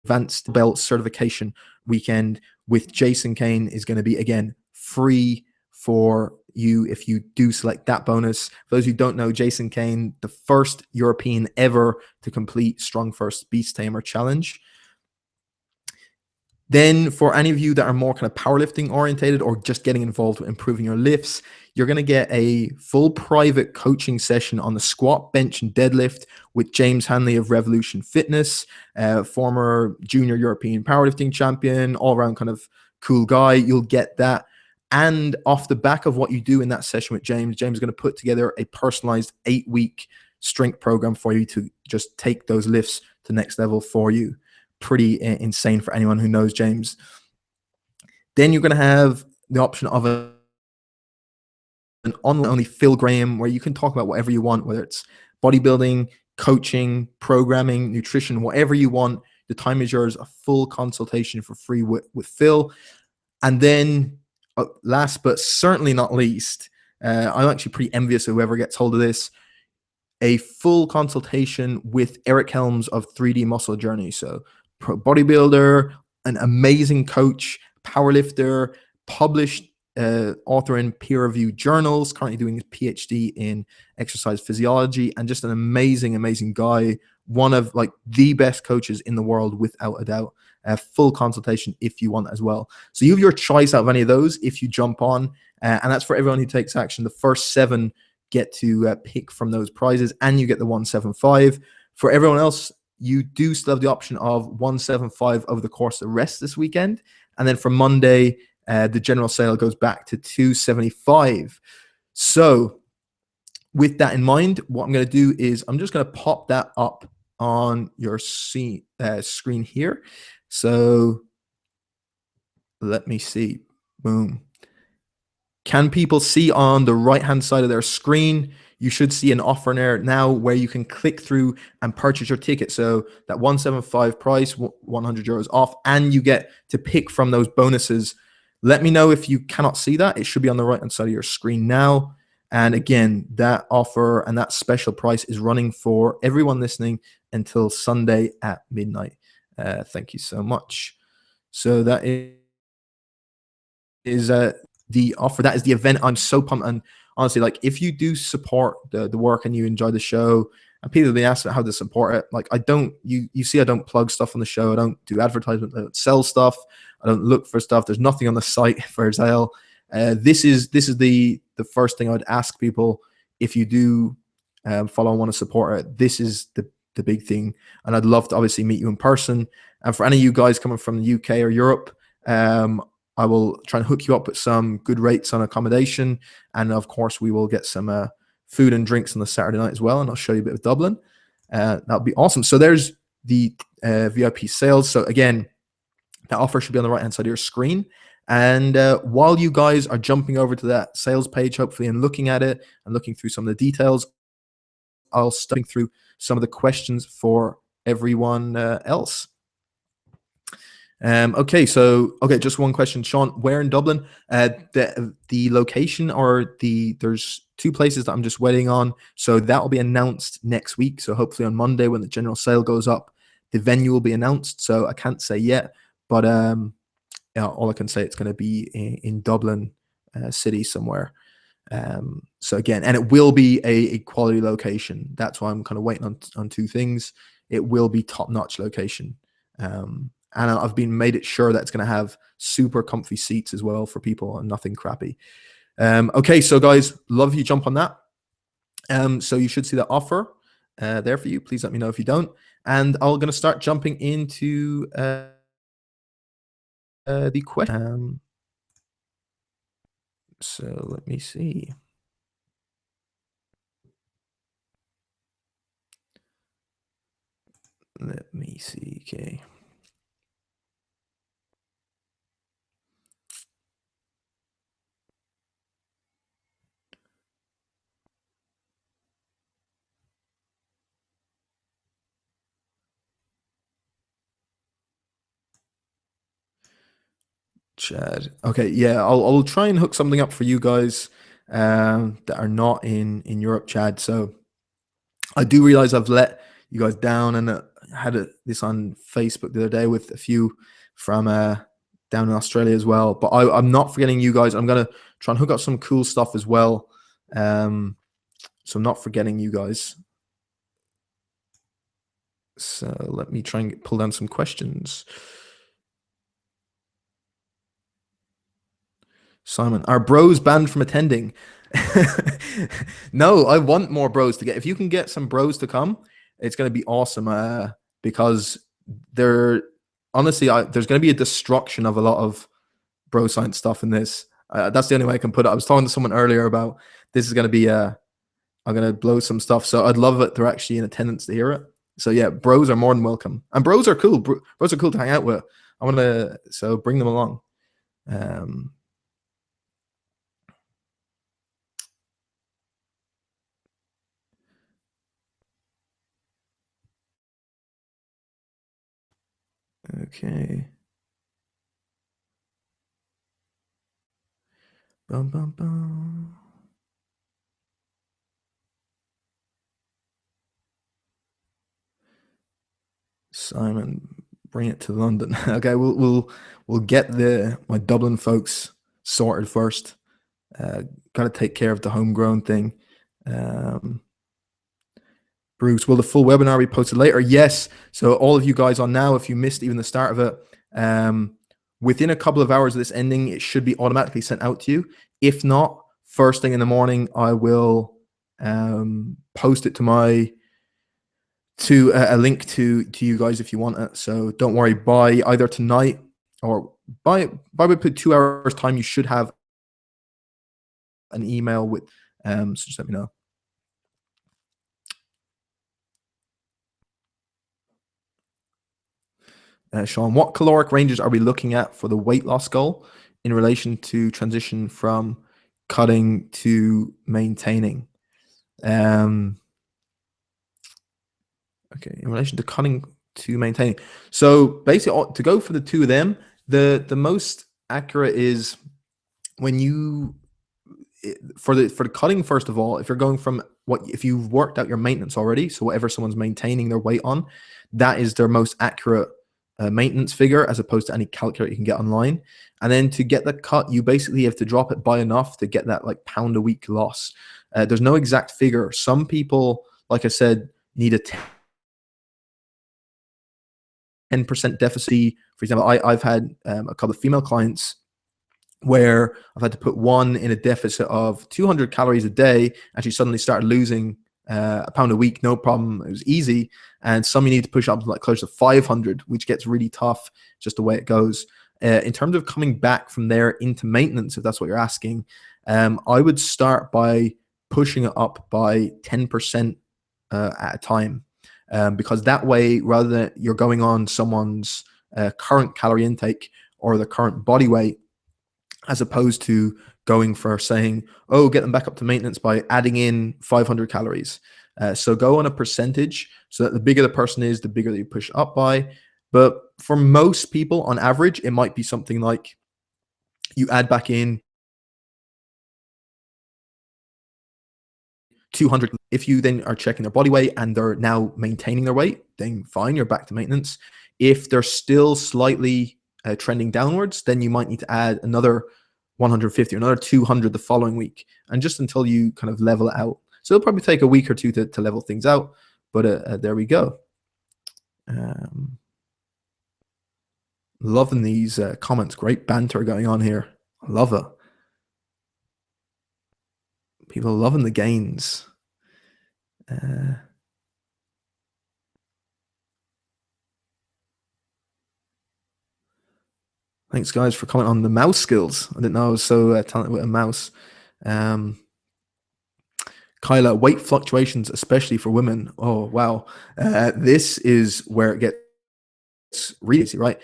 Advanced Belt Certification Weekend with Jason Kane is going to be, again, free for you if you do select that bonus. For those who don't know, Jason Kane, the first European ever to complete Strong First Beast Tamer Challenge. Then for any of you that are more kind of powerlifting orientated or just getting involved with improving your lifts, you're going to get a full private coaching session on the squat, bench, and deadlift with James Hanley of Revolution Fitness, former junior European powerlifting champion, all-around kind of cool guy. You'll get that. And off the back of what you do in that session with James, James is going to put together a personalized 8-week strength program for you to just take those lifts to the next level for you. Pretty insane for anyone who knows James. Then you're going to have the option of an online only Phil Graham, where you can talk about whatever you want, whether it's bodybuilding, coaching, programming, nutrition, whatever you want. The time is yours. A full consultation for free with Phil. And then last but certainly not least, I'm actually pretty envious of whoever gets hold of this, a full consultation with Eric Helms of 3D Muscle Journey. So pro bodybuilder, an amazing coach, powerlifter, published author in peer-reviewed journals, currently doing his PhD in exercise physiology, and just an amazing, amazing guy. One of like the best coaches in the world, without a doubt. A full consultation if you want as well. So you have your choice out of any of those if you jump on, and that's for everyone who takes action. The first 7 get to pick from those prizes, and you get the 175. For everyone else, you do still have the option of 175 over the course of the rest this weekend, and then for Monday, the general sale goes back to 275. So with that in mind, what I'm going to do is I'm just going to pop that up on your screen here. So let me see. Boom. Can people see on the right-hand side of their screen? You should see an offer there now where you can click through and purchase your ticket. So that 175 price, 100 euros off, and you get to pick from those bonuses Let me know if you cannot see that. It should be on the right hand side of your screen now. And again, that offer and that special price is running for everyone listening until Sunday at midnight. Thank you so much. So that is the offer. That is the event. I'm so pumped. And honestly, like if you do support the work and you enjoy the show, and people have been asking how to support it, like I don't, you see, I don't plug stuff on the show. I don't do advertisement. I don't sell stuff. I don't look for stuff. There's nothing on the site for sale. This is the first thing I would ask people if you do follow and want to support it. This is the big thing, and I'd love to obviously meet you in person. And for any of you guys coming from the UK or Europe, I will try and hook you up with some good rates on accommodation, and of course we will get some food and drinks on the Saturday night as well, and I'll show you a bit of Dublin. That would be awesome. So there's the VIP sales. So again, that offer should be on the right hand side of your screen. And while you guys are jumping over to that sales page, hopefully, and looking at it and looking through some of the details, I'll start through some of the questions for everyone else. Okay, just one question, Sean. Where in Dublin? The location, or there's two places that I'm just waiting on. So that will be announced next week. So hopefully on Monday when the general sale goes up, the venue will be announced. So I can't say yet, but all I can say, it's going to be in Dublin city somewhere. So again, and it will be a quality location. That's why I'm kind of waiting on two things. It will be top-notch location. And I've been made it sure that it's going to have super comfy seats as well for people and nothing crappy. Okay, so guys, love if you jump on that. So you should see that offer there for you. Please let me know if you don't. And I'm going to start jumping into the question. So let me see. Okay. Chad. Okay, yeah, I'll try and hook something up for you guys that are not in Europe, Chad. So I do realize I've let you guys down, and I had this on Facebook the other day with a few from down in Australia as well. But I'm not forgetting you guys. I'm gonna try and hook up some cool stuff as well. So I'm not forgetting you guys. So let me try and pull down some questions. Simon, are bros banned from attending? No, I want more bros to get. If you can get some bros to come, it's going to be awesome. Because there, honestly, there's going to be a destruction of a lot of bro science stuff in this. That's the only way I can put it. I was talking to someone earlier about this is going to be. I'm going to blow some stuff. So I'd love it. They're actually in attendance to hear it. So yeah, bros are more than welcome, and bros are cool. Bros are cool to hang out with. I want to, so bring them along. Okay. Bum, bum, bum. Simon, bring it to London. Okay, we'll get my Dublin folks sorted first. Got to take care of the homegrown thing. Bruce, will the full webinar be posted later? Yes. So all of you guys on now, if you missed even the start of it, within a couple of hours of this ending, it should be automatically sent out to you. If not, first thing in the morning, I will post it to a link to you guys if you want it. So don't worry, by either tonight or by we put 2 hours time, you should have an email with so just let me know. Sean, what caloric ranges are we looking at for the weight loss goal in relation to transition from cutting to maintaining? Okay, in relation to cutting to maintaining. So basically, to go for the two of them, the most accurate is when you for the cutting. First of all, if you're going from what if you've worked out your maintenance already, so whatever someone's maintaining their weight on, that is their most accurate maintenance figure, as opposed to any calculator you can get online. And then to get the cut, you basically have to drop it by enough to get that like pound a week loss. There's no exact figure. Some people, like I said, need a 10% deficit. For example, I've had a couple of female clients where I've had to put one in a deficit of 200 calories a day, and she suddenly started losing a pound a week, no problem. It was easy. And some you need to push up to like close to 500, which gets really tough, just the way it goes. In terms of coming back from there into maintenance, if that's what you're asking, I would start by pushing it up by 10% at a time. Because that way, rather than you're going on someone's current calorie intake or the current body weight, as opposed to going for saying, oh, get them back up to maintenance by adding in 500 calories. So go on a percentage so that the bigger the person is, the bigger that you push up by. But for most people, on average, it might be something like you add back in 200. If you then are checking their body weight and they're now maintaining their weight, then fine, you're back to maintenance. If they're still slightly trending downwards, then you might need to add another 150 or another 200 the following week, and just until you kind of level it out. So it'll probably take a week or two to level things out, but there we go. Loving these comments. Great banter going on here. I love it. People loving the gains. Thanks, guys, for commenting on the mouse skills. I didn't know I was so talented with a mouse. Kyla, weight fluctuations, especially for women. Oh, wow. This is where it gets really easy, right?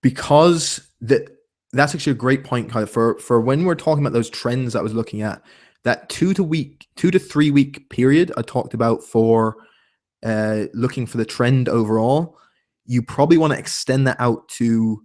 Because that's actually a great point, Kyla, for when we're talking about those trends I was looking at, that 2 to 3 week period I talked about for looking for the trend overall. You probably want to extend that out to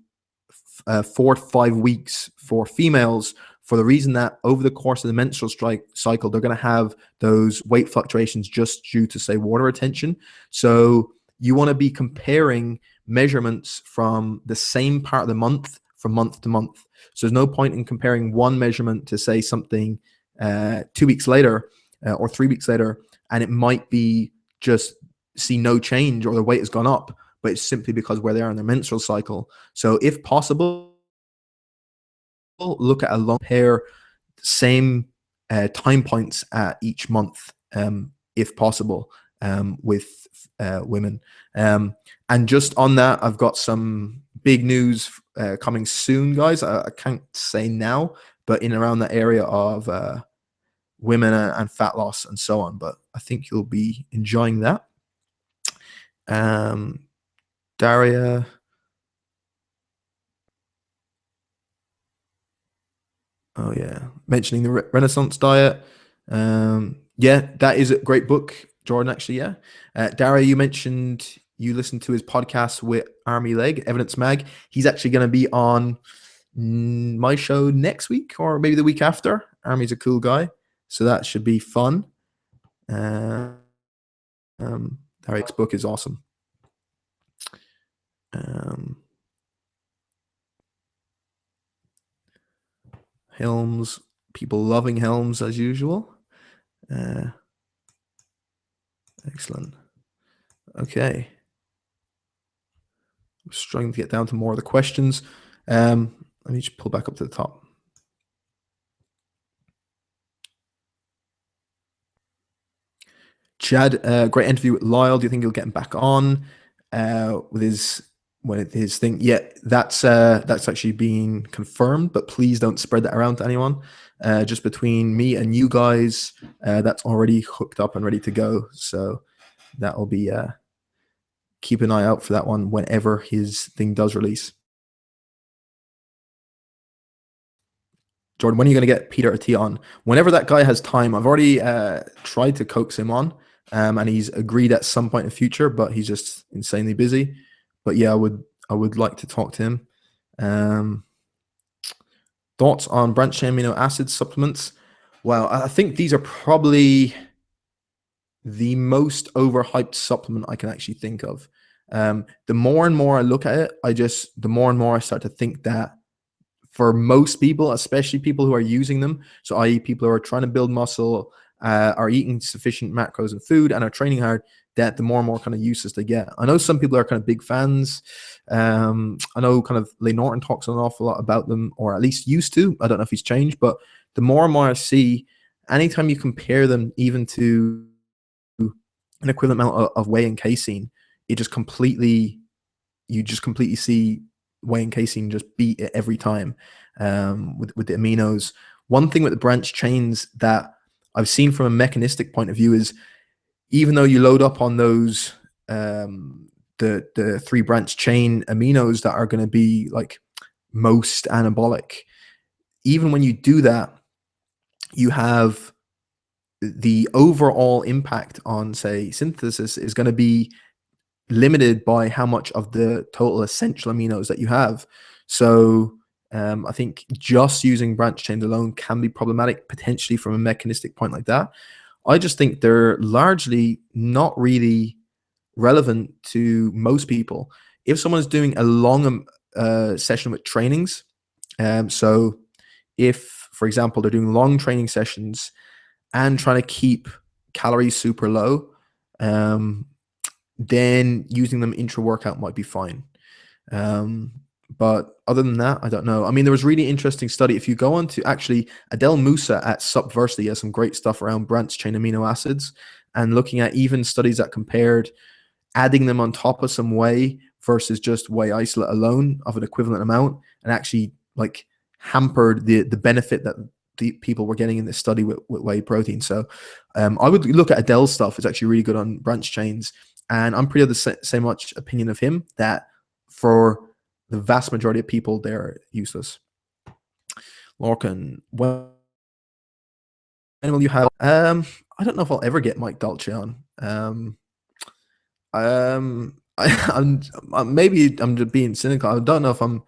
4 to 5 weeks for females, for the reason that over the course of the menstrual cycle, they're going to have those weight fluctuations just due to, say, water retention. So you want to be comparing measurements from the same part of the month from month to month. So there's no point in comparing one measurement to, say, something 2 weeks later or 3 weeks later, and it might be just see no change or the weight has gone up, but it's simply because where they are in their menstrual cycle. So if possible, look at a long pair, same time points at each month, if possible, with women. And just on that, I've got some big news coming soon, guys. I can't say now, but in around the area of women and fat loss and so on. But I think you'll be enjoying that. Daria. Oh yeah, mentioning the Renaissance diet. Yeah, that is a great book, Jordan. Actually, yeah. Daria, you mentioned you listened to his podcast with Army Leg, Evidence Mag. He's actually going to be on my show next week or maybe the week after. Army's a cool guy, so that should be fun. Daria's book is awesome. Helms, people loving Helms as usual. Excellent. Okay. I'm struggling to get down to more of the questions. Let me just pull back up to the top. Chad, great interview with Lyle. Do you think he'll get him back on with his thing? Yeah, that's actually been confirmed, but please don't spread that around to anyone. Just between me and you guys, that's already hooked up and ready to go. So that will be keep an eye out for that one whenever his thing does release. Jordan, when are you going to get Peter Attia on? Whenever that guy has time. I've already tried to coax him on, and he's agreed at some point in the future, but he's just insanely busy. But yeah, I would like to talk to him. Um, Thoughts on branched chain amino acid supplements? Well, I think these are probably the most overhyped supplement I can actually think of. The more and more I look at it, the more and more I start to think that for most people, especially people who are using them, so i.e., people who are trying to build muscle, are eating sufficient macros and food, and are training hard, that the more and more kind of uses they get. I know some people are kind of big fans. I know kind of Lee Norton talks an awful lot about them, or at least used to. I don't know if he's changed, but the more and more I see, anytime you compare them even to an equivalent amount of whey and casein, it just completely you just completely see whey and casein just beat it every time, with the aminos. One thing with the branch chains that I've seen from a mechanistic point of view is, even though you load up on those, the 3 branch chain aminos that are going to be like most anabolic, even when you do that, you have the overall impact on, say, synthesis is going to be limited by how much of the total essential aminos that you have. So I think just using branch chains alone can be problematic potentially from a mechanistic point like that. I just think they're largely not really relevant to most people. If someone's doing a long session with trainings, so if, for example, they're doing long training sessions and trying to keep calories super low, then using them intra-workout might be fine. But other than that, I don't know. I mean, there was a really interesting study. If you go on to actually, Adel Musa at Subversity has some great stuff around branch chain amino acids, and looking at even studies that compared adding them on top of some whey versus just whey isolate alone of an equivalent amount, and actually like hampered the benefit that the people were getting in this study with whey protein. So I would look at Adele's stuff. It's actually really good on branch chains. And I'm pretty of the same much opinion of him, that for the vast majority of people, they're useless. Lorcan, when will you have? I don't know if I'll ever get Mike Dolce on. Maybe I'm just being cynical. I don't know if I'm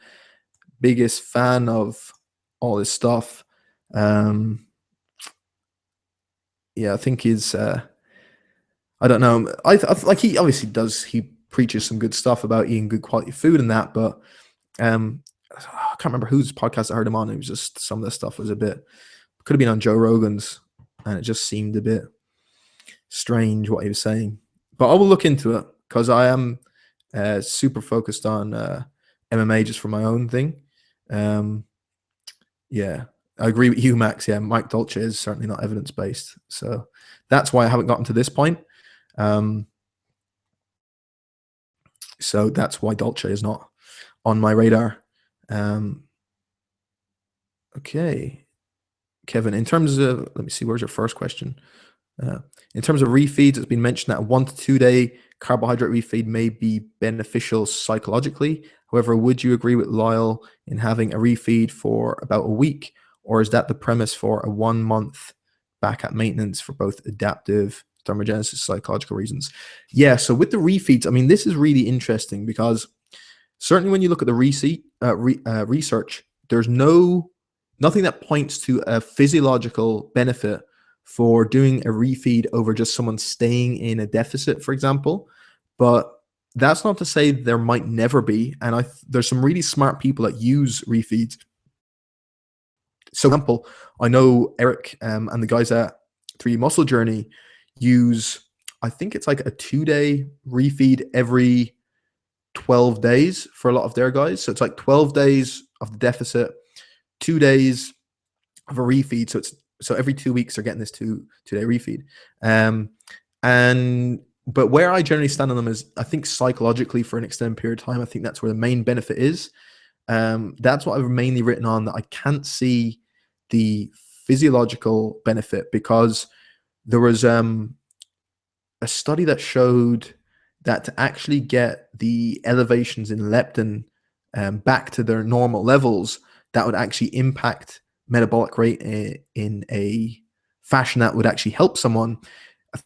biggest fan of all this stuff. Yeah, I think he's. I don't know. I like, he obviously does. He preaches some good stuff about eating good quality food and that, but I can't remember whose podcast I heard him on. It was just, some of the stuff was a bit, could have been on Joe Rogan's, and it just seemed a bit strange what he was saying. But I will look into it, because I am super focused on MMA just for my own thing. Yeah, I agree with you, Max. Yeah, Mike Dolce is certainly not evidence based, so that's why I haven't gotten to this point. So that's why Dolce is not on my radar. Okay, Kevin, in terms of, let me see, where's your first question? In terms of refeeds, it's been mentioned that a 1 to 2 day carbohydrate refeed may be beneficial psychologically. However, would you agree with Lyle in having a refeed for about a week, or is that the premise for a 1 month back at maintenance for both adaptive thermogenesis, psychological reasons? Yeah, so with the refeeds, I mean, this is really interesting, because certainly when you look at the research, there's nothing that points to a physiological benefit for doing a refeed over just someone staying in a deficit, for example. But that's not to say there might never be. And there's some really smart people that use refeeds. So, for example, I know Eric and the guys at 3D Muscle Journey use, I think it's like a 2-day refeed every 12 days for a lot of their guys. So it's like 12 days of the deficit, 2 days of a refeed. So every 2 weeks they're getting this two-day refeed. But where I generally stand on them is, I think psychologically for an extended period of time, I think that's where the main benefit is. That's what I've mainly written on, that I can't see the physiological benefit, because there was a study that showed that to actually get the elevations in leptin back to their normal levels, that would actually impact metabolic rate in a fashion that would actually help someone. I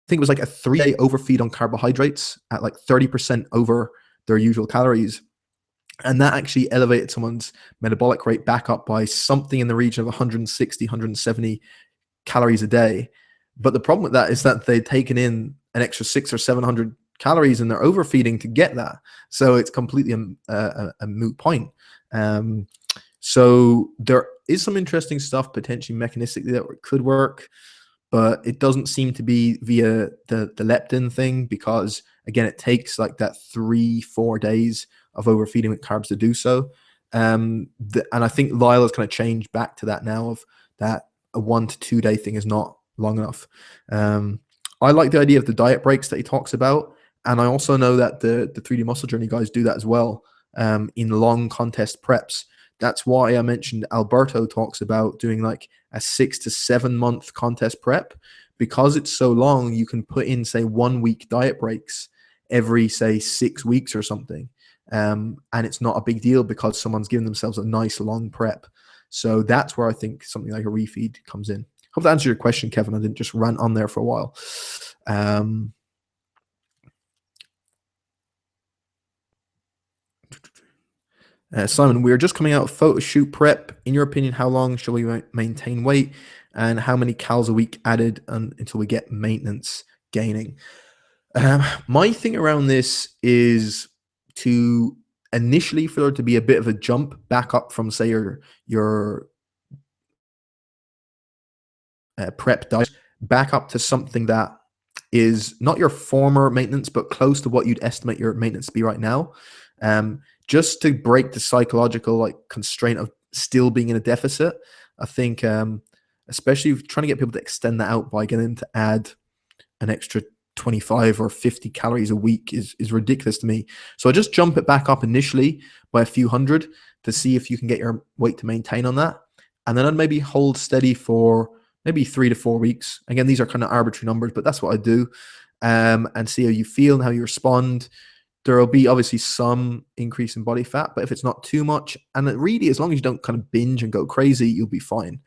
think it was like a 3-day overfeed on carbohydrates at like 30% over their usual calories. And that actually elevated someone's metabolic rate back up by something in the region of 160, 170 calories a day. But the problem with that is that they've taken in an extra 600 or 700 calories and they're overfeeding to get that. So it's completely a moot point. So there is some interesting stuff potentially mechanistically that could work, but it doesn't seem to be via the leptin thing, because again, it takes like that 3-4 days of overfeeding with carbs to do so. And I think Lyle has kind of changed back to that now, of that a 1 to 2 day thing is not long enough. I like the idea of the diet breaks that he talks about. And I also know that the 3D Muscle Journey guys do that as well, in long contest preps. That's why I mentioned Alberto talks about doing like a 6 to 7 month contest prep. Because it's so long, you can put in, say, 1 week diet breaks every, say, 6 weeks or something. And it's not a big deal because someone's given themselves a nice long prep. So that's where I think something like a refeed comes in. Hope that answers your question, Kevin. I didn't just rant on there for a while. Simon, we are just coming out of photo shoot prep. In your opinion, how long shall we maintain weight, and how many calories a week added until we get maintenance gaining? My thing around this is to initially, for there to be a bit of a jump back up from, say, your prep diet back up to something that is not your former maintenance, but close to what you'd estimate your maintenance to be right now. Just to break the psychological like constraint of still being in a deficit. I think, especially trying to get people to extend that out by getting them to add an extra 25 or 50 calories a week is ridiculous to me. So I just jump it back up initially by a few hundred to see if you can get your weight to maintain on that. And then I'd maybe hold steady for maybe 3 to 4 weeks. Again, these are kind of arbitrary numbers, but that's what I do. And see how you feel and how you respond. There will be obviously some increase in body fat, but if it's not too much, and it really, as long as you don't kind of binge and go crazy, you'll be fine.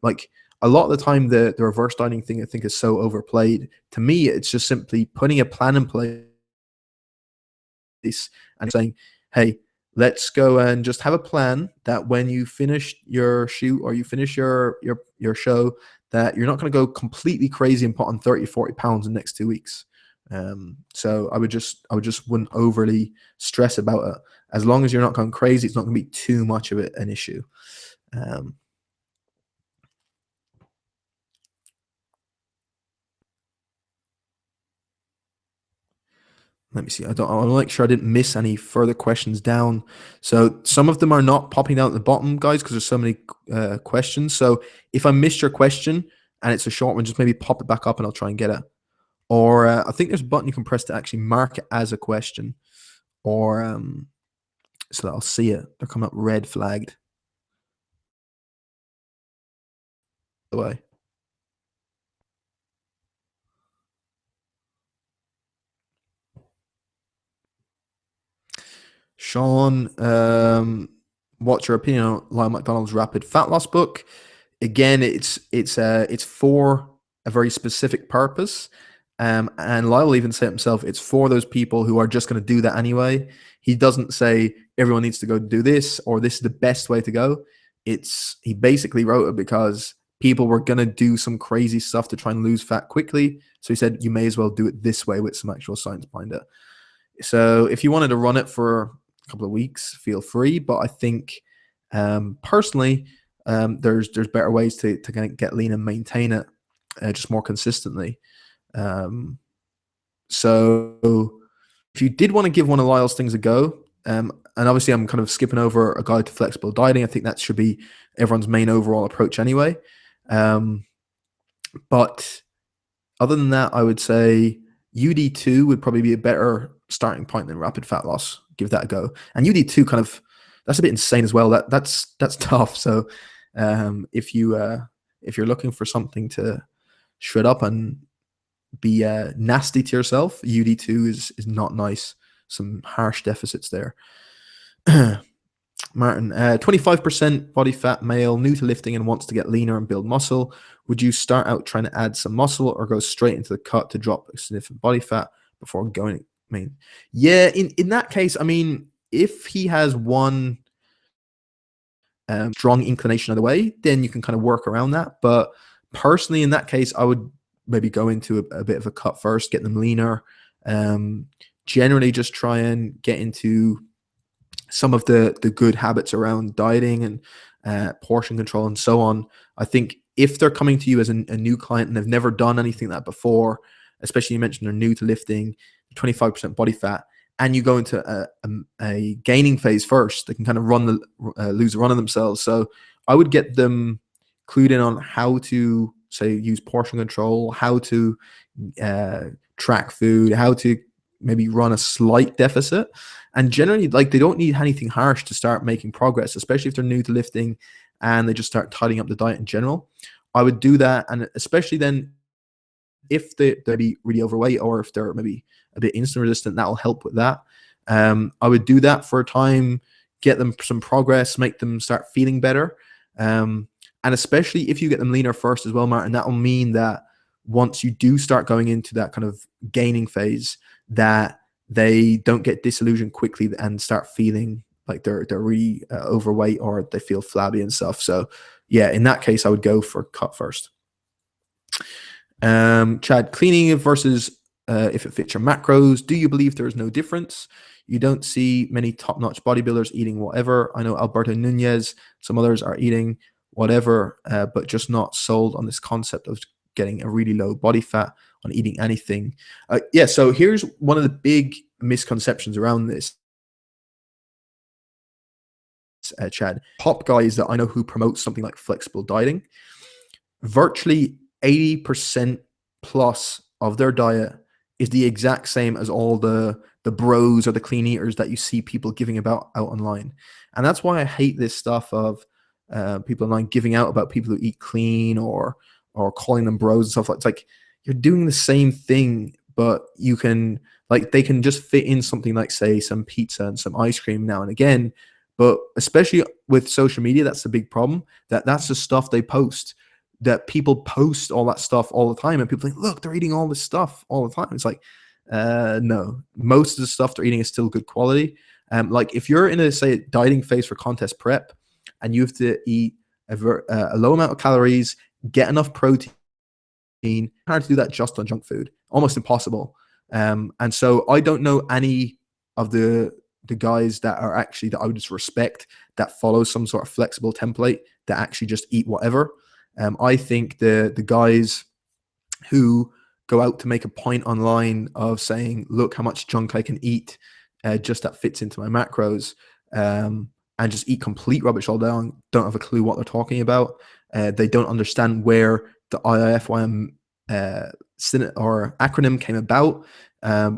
Like a lot of the time, the reverse dieting thing I think is so overplayed. To me, it's just simply putting a plan in place and saying, hey, let's go and just have a plan that when you finish your shoot or you finish your show, that you're not going to go completely crazy and put on 30, 40 pounds in the next 2 weeks. So I would just wouldn't overly stress about it. As long as you're not going crazy, it's not going to be too much of an issue. Let me see. I want to make sure I didn't miss any further questions down. So some of them are not popping out at the bottom, guys, because there's so many questions. So if I missed your question and it's a short one, just maybe pop it back up and I'll try and get it. Or I think there's a button you can press to actually mark it as a question, or so that I'll see it. They're coming up red flagged. By the way. Sean, what's your opinion on Lyle McDonald's rapid fat loss book? Again, it's for a very specific purpose. And Lyle even said himself, it's for those people who are just going to do that anyway. He doesn't say everyone needs to go do this or this is the best way to go. He basically wrote it because people were going to do some crazy stuff to try and lose fat quickly. So he said, you may as well do it this way with some actual science behind it. So if you wanted to run it for a couple of weeks, feel free. But I think personally, there's better ways to kind of get lean and maintain it just more consistently. So if you did want to give one of Lyle's things a go, and obviously I'm kind of skipping over a guide to flexible dieting. I think that should be everyone's main overall approach anyway. But other than that, I would say UD2 would probably be a better starting point than rapid fat loss. Give that a go. And UD2 kind of, that's a bit insane as well. That's tough. So if you're looking for something to shred up and be nasty to yourself, UD2 is not nice. Some harsh deficits there. Martin, 25% body fat male, new to lifting and wants to get leaner and build muscle. Would you start out trying to add some muscle or go straight into the cut to drop a significant body fat before going I mean, yeah, in that case, I mean, if he has one strong inclination of the way, then you can kind of work around that. But personally, in that case, I would maybe go into a bit of a cut first, get them leaner. Um, Generally, just try and get into some of the good habits around dieting and portion control and so on. I think if they're coming to you as a new client and they've never done anything like that before, especially you mentioned they're new to lifting, 25% body fat, and you go into a gaining phase first, they can kind of lose the run of themselves. So I would get them clued in on how to say use portion control, how to uh, track food, how to maybe run a slight deficit. And generally, like they don't need anything harsh to start making progress, especially if they're new to lifting and they just start tidying up the diet in general. I would do that, and especially then if they're be really overweight or if they're maybe a bit insulin resistant, that'll help with that. I would do that for a time, get them some progress, make them start feeling better. And especially if you get them leaner first as well, Martin, that will mean that once you do start going into that kind of gaining phase, that they don't get disillusioned quickly and start feeling like they're really overweight or they feel flabby and stuff. So yeah, in that case, I would go for cut first. Chad, cleaning versus if it fits your macros, do you believe there is no difference? You don't see many top-notch bodybuilders eating whatever. I know Alberto Nunez, some others are eating whatever, but just not sold on this concept of getting a really low body fat on eating anything. Yeah, so here's one of the big misconceptions around this, Chad. Top guys that I know who promote something like flexible dieting, virtually 80% plus of their diet is the exact same as all the bros or the clean eaters that you see people giving about out online. And that's why I hate this stuff of people online giving out about people who eat clean or calling them bros and stuff like. It's like you're doing the same thing, but you can like they can just fit in something like say some pizza and some ice cream now and again. But especially with social media, that's the big problem. That's the stuff they post, that people post all that stuff all the time and people think, look, they're eating all this stuff all the time. It's like, no, most of the stuff they're eating is still good quality. Like if you're in a say dieting phase for contest prep and you have to eat a low amount of calories, get enough protein, hard to do that just on junk food, almost impossible. And so I don't know any of the guys that are actually that I would just respect that follow some sort of flexible template that actually just eat whatever. I think the guys who go out to make a point online of saying, look how much junk I can eat just that fits into my macros, and just eat complete rubbish all day long, don't have a clue what they're talking about. They don't understand where the IIFYM or acronym came about.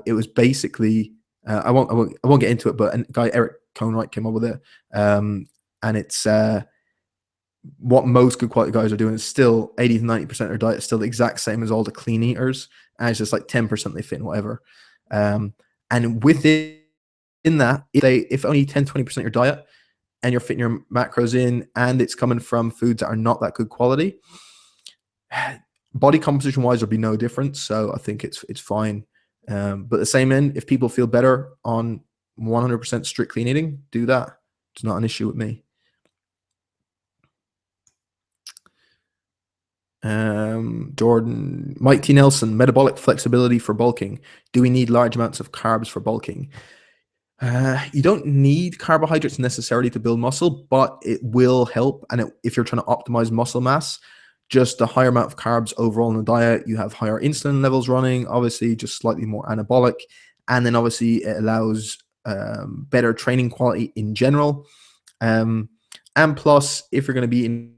It was basically I won't get into it, but a guy Eric Cohnwright came up with it, and it's what most good quality guys are doing is still 80 to 90% of their diet is still the exact same as all the clean eaters, and it's just like 10% they fit in whatever. And within that, if only 10-20% of your diet and you're fitting your macros in and it's coming from foods that are not that good quality, body composition wise there'll be no difference. So I think it's fine. But at the same end, if people feel better on 100% strict clean eating, do that. It's not an issue with me. Jordan, Mike T. Nelson, metabolic flexibility for bulking. Do we need large amounts of carbs for bulking? You don't need carbohydrates necessarily to build muscle, but it will help. And if you're trying to optimize muscle mass, just the higher amount of carbs overall in the diet, you have higher insulin levels running, obviously just slightly more anabolic. And then obviously it allows better training quality in general. And plus, if you're going to be in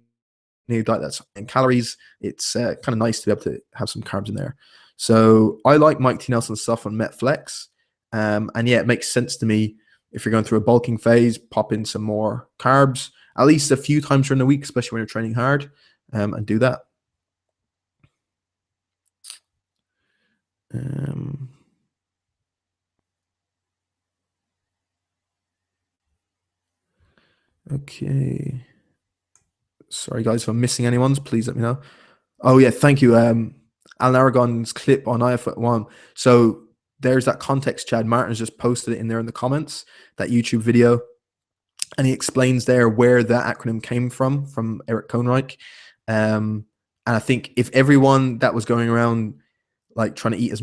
a diet that's in calories, it's kind of nice to be able to have some carbs in there. So I like Mike T. Nelson's stuff on MetFlex. And yeah, it makes sense to me if you're going through a bulking phase, pop in some more carbs at least a few times during the week, especially when you're training hard, and do that. Okay. Sorry, guys, if I'm missing anyone's, please let me know. Oh, yeah, thank you. Alan Aragon's clip on IF1. So there's that context. Chad Martin has just posted it in there in the comments, that YouTube video, and he explains there where that acronym came from Eric Kohnreich. And I think if everyone that was going around like trying to eat as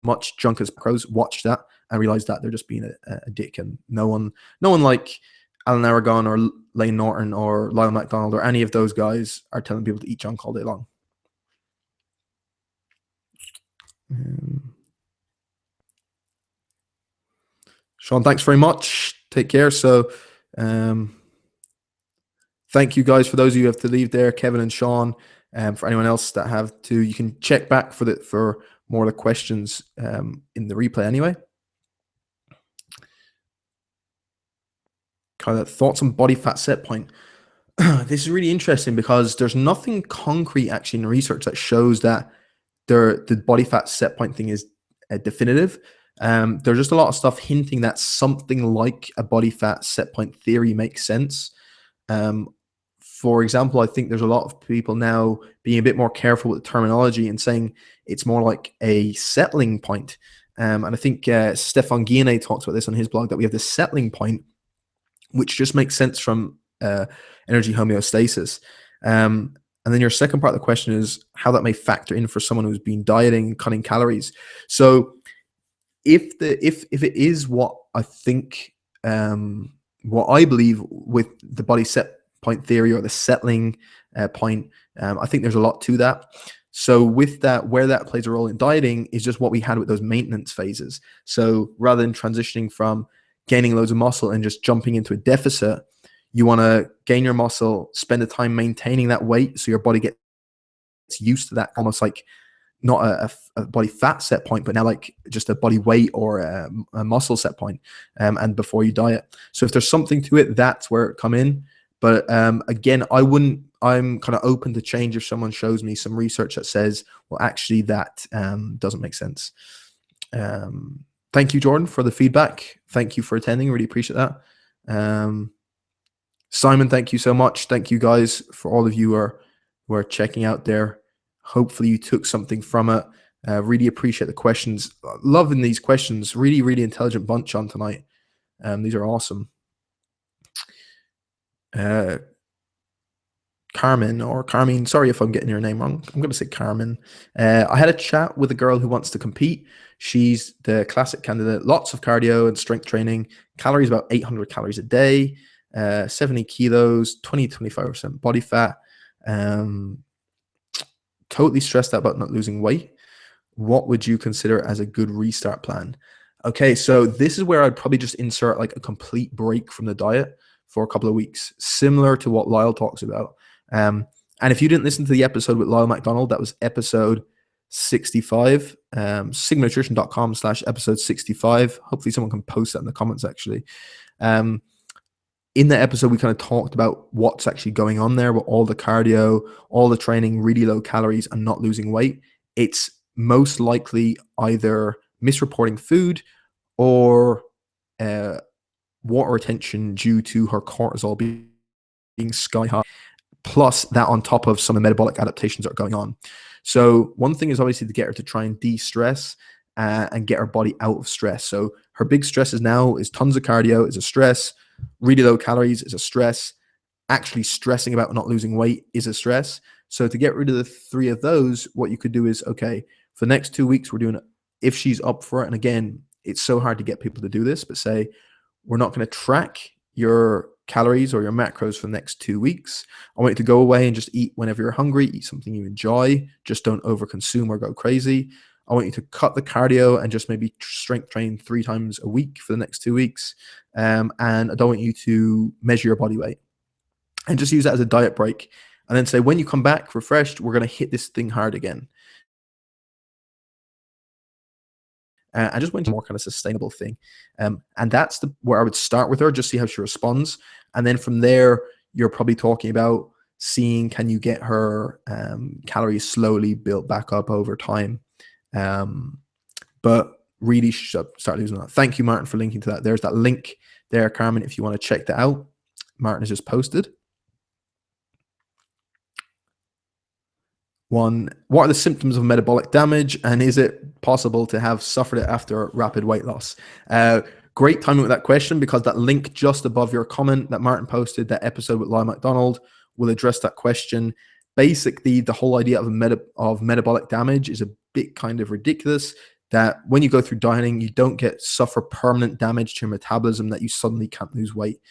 much junk as pros watched that and realized that they're just being a dick, and no one like Alan Aragon or Lane Norton or Lyle McDonald or any of those guys are telling people to eat junk all day long. Sean, thanks very much. Take care. So thank you guys. For those of you who have to leave there, Kevin and Sean, for anyone else that have to, you can check back for more of the questions in the replay anyway. Kind of thoughts on body fat set point. This is really interesting because there's nothing concrete actually in research that shows that the body fat set point thing is definitive. There's just a lot of stuff hinting that something like a body fat set point theory makes sense. For example, I think there's a lot of people now being a bit more careful with the terminology and saying it's more like a settling point. And I think Stefan Guillenet talks about this on his blog, that we have this settling point, which just makes sense from energy homeostasis. And then your second part of the question is how that may factor in for someone who's been dieting, cutting calories. So if it is what I think, what I believe with the body set point theory or the settling point, I think there's a lot to that. So with that, where that plays a role in dieting is just what we had with those maintenance phases. So rather than transitioning from gaining loads of muscle and just jumping into a deficit, you want to gain your muscle, spend the time maintaining that weight so your body gets used to that, almost like not a body fat set point, but now like just a body weight or a muscle set point, and before you diet. So if there's something to it, that's where it come in. But again, I'm kind of open to change if someone shows me some research that says, well, actually that doesn't make sense. Thank you, Jordan, for the feedback. Thank you for attending. Really appreciate that. Simon, thank you so much. Thank you guys for all of you who are checking out there. Hopefully you took something from it. Really appreciate the questions. Loving these questions. Really, really intelligent bunch on tonight. These are awesome. Carmen or Carmine, sorry if I'm getting your name wrong. I'm going to say Carmen. I had a chat with a girl who wants to compete. She's the classic candidate. Lots of cardio and strength training. Calories about 800 calories a day. 70 kilos, 20-25% body fat. Totally stressed out about not losing weight. What would you consider as a good restart plan? Okay, so this is where I'd probably just insert like a complete break from the diet for a couple of weeks, similar to what Lyle talks about. And if you didn't listen to the episode with Lyle McDonald, that was episode 65, sigmanutrition.com/episode 65. Hopefully someone can post that in the comments actually. In that episode, we kind of talked about what's actually going on there with all the cardio, all the training, really low calories and not losing weight. It's most likely either misreporting food or water retention due to her cortisol being sky high, plus that on top of some of the metabolic adaptations that are going on. So one thing is obviously to get her to try and de-stress and get her body out of stress. So her big stresses now is tons of cardio is a stress, really low calories is a stress, actually stressing about not losing weight is a stress. So to get rid of the three of those, what you could do is, okay, for the next 2 weeks, we're doing it if she's up for it. And again, it's so hard to get people to do this, but say, we're not going to track your calories or your macros for the next 2 weeks. I want you to go away and just eat whenever you're hungry, eat something you enjoy, just don't overconsume or go crazy. I want you to cut the cardio and just maybe strength train 3 times a week for the next 2 weeks. And I don't want you to measure your body weight, and just use that as a diet break. And then say, when you come back refreshed, we're going to hit this thing hard again. I just went to more kind of sustainable thing. And that's where I would start with her, just see how she responds. And then from there, you're probably talking about seeing, can you get her calories slowly built back up over time? But really start losing that. Thank you, Martin, for linking to that. There's that link there, Carmen, if you want to check that out. Martin has just posted. one. What are the symptoms of metabolic damage, and is it possible to have suffered it after rapid weight loss? Great timing with that question, because that link just above your comment that Martin posted, that episode with Lyle McDonald, will address that question. Basically, the whole idea of metabolic damage is a bit kind of ridiculous. That when you go through dieting, you don't suffer permanent damage to your metabolism that you suddenly can't lose weight.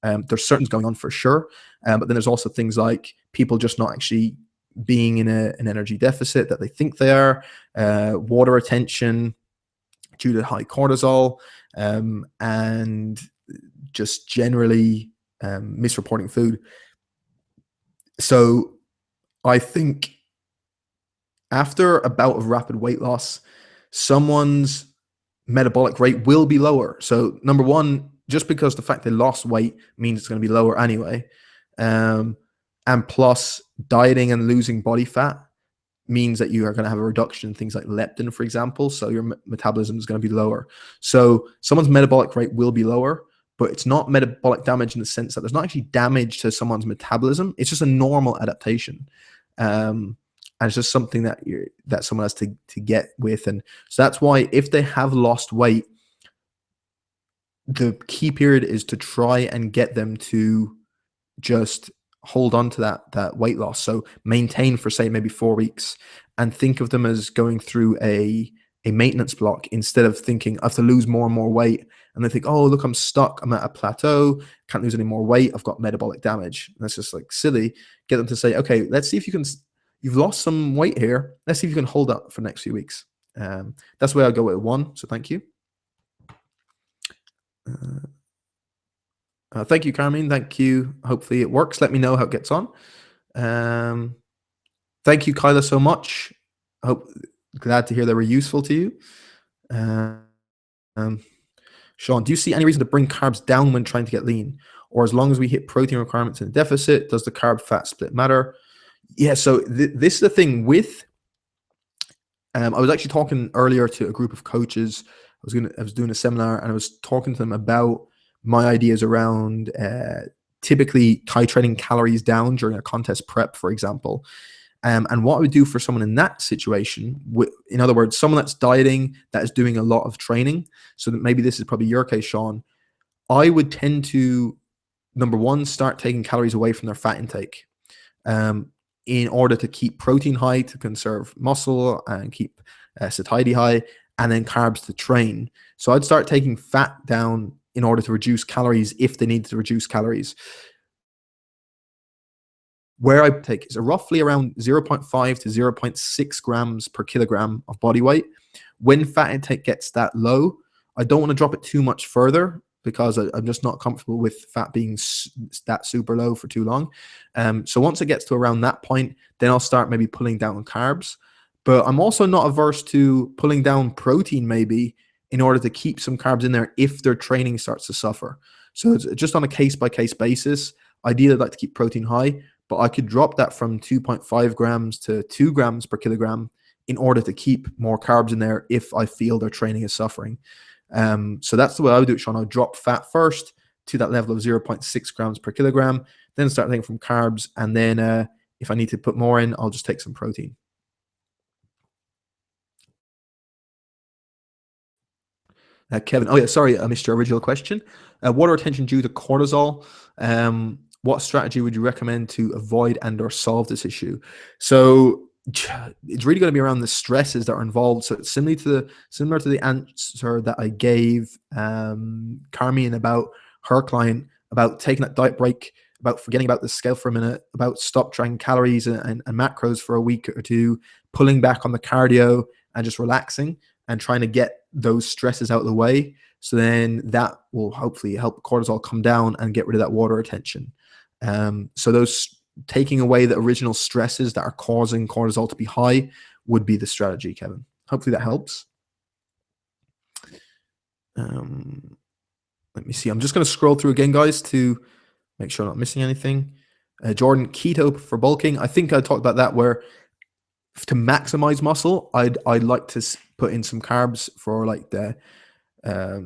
There's certain things going on for sure, but then there's also things like people just not actually being in an energy deficit that they think they are, water retention due to high cortisol, and just generally misreporting food. So I think after a bout of rapid weight loss, someone's metabolic rate will be lower. So number one, just because the fact they lost weight means it's going to be lower anyway. And plus, dieting and losing body fat means that you are going to have a reduction in things like leptin, for example. So your metabolism is going to be lower. So someone's metabolic rate will be lower, but it's not metabolic damage in the sense that there's not actually damage to someone's metabolism. It's just a normal adaptation. And it's just something that someone has to get with. And so that's why if they have lost weight, the key period is to try and get them to just hold on to that weight loss. So maintain for, say, maybe 4 weeks, and think of them as going through a maintenance block, instead of thinking I have to lose more and more weight. And they think, oh, look, I'm stuck. I'm at a plateau. Can't lose any more weight. I've got metabolic damage. And that's just like silly. Get them to say, okay, let's see if you can. You've lost some weight here. Let's see if you can hold up for the next few weeks. That's where I'll go with 1. So thank you. Thank you, Carmine. Thank you. Hopefully it works. Let me know how it gets on. Thank you, Kyla, so much. Glad to hear they were useful to you. Sean, do you see any reason to bring carbs down when trying to get lean? Or as long as we hit protein requirements in a deficit, does the carb-fat split matter? Yeah, so this is the thing with... I was actually talking earlier to a group of coaches. I was doing a seminar, and I was talking to them about my ideas around typically titrating calories down during a contest prep, for example. And what I would do for someone in that situation, in other words, someone that's dieting, that is doing a lot of training, so that maybe this is probably your case, Sean, I would tend to, number one, start taking calories away from their fat intake in order to keep protein high, to conserve muscle and keep satiety high, and then carbs to train. So I'd start taking fat down in order to reduce calories if they need to reduce calories. Where I take is roughly around 0.5 to 0.6 grams per kilogram of body weight. When fat intake gets that low, I don't want to drop it too much further, because I'm just not comfortable with fat being that super low for too long. So once it gets to around that point, then I'll start maybe pulling down on carbs. But I'm also not averse to pulling down protein maybe in order to keep some carbs in there if their training starts to suffer. So it's just on a case-by-case basis. Ideally, I'd like to keep protein high, but I could drop that from 2.5 grams to 2 grams per kilogram in order to keep more carbs in there if I feel their training is suffering. So that's the way I would do it, Sean. I would drop fat first to that level of 0.6 grams per kilogram, then start taking from carbs, and then if I need to put more in, I'll just take some protein. Kevin, oh yeah, sorry, I missed your original question. Water retention due to cortisol. What strategy would you recommend to avoid and or solve this issue? So it's really going to be around the stresses that are involved. So it's similar to the answer that I gave Carmine about her client, about taking that diet break, about forgetting about the scale for a minute, about stop tracking calories and macros for a week or two, pulling back on the cardio and just relaxing and trying to get those stresses out of the way. So then that will hopefully help cortisol come down and get rid of that water retention. So those taking away the original stresses that are causing cortisol to be high would be the strategy, Kevin. Hopefully that helps. Let me see. I'm just going to scroll through again, guys, to make sure I'm not missing anything. Jordan, keto for bulking. I think I talked about that, where to maximize muscle, I'd like to put in some carbs for like the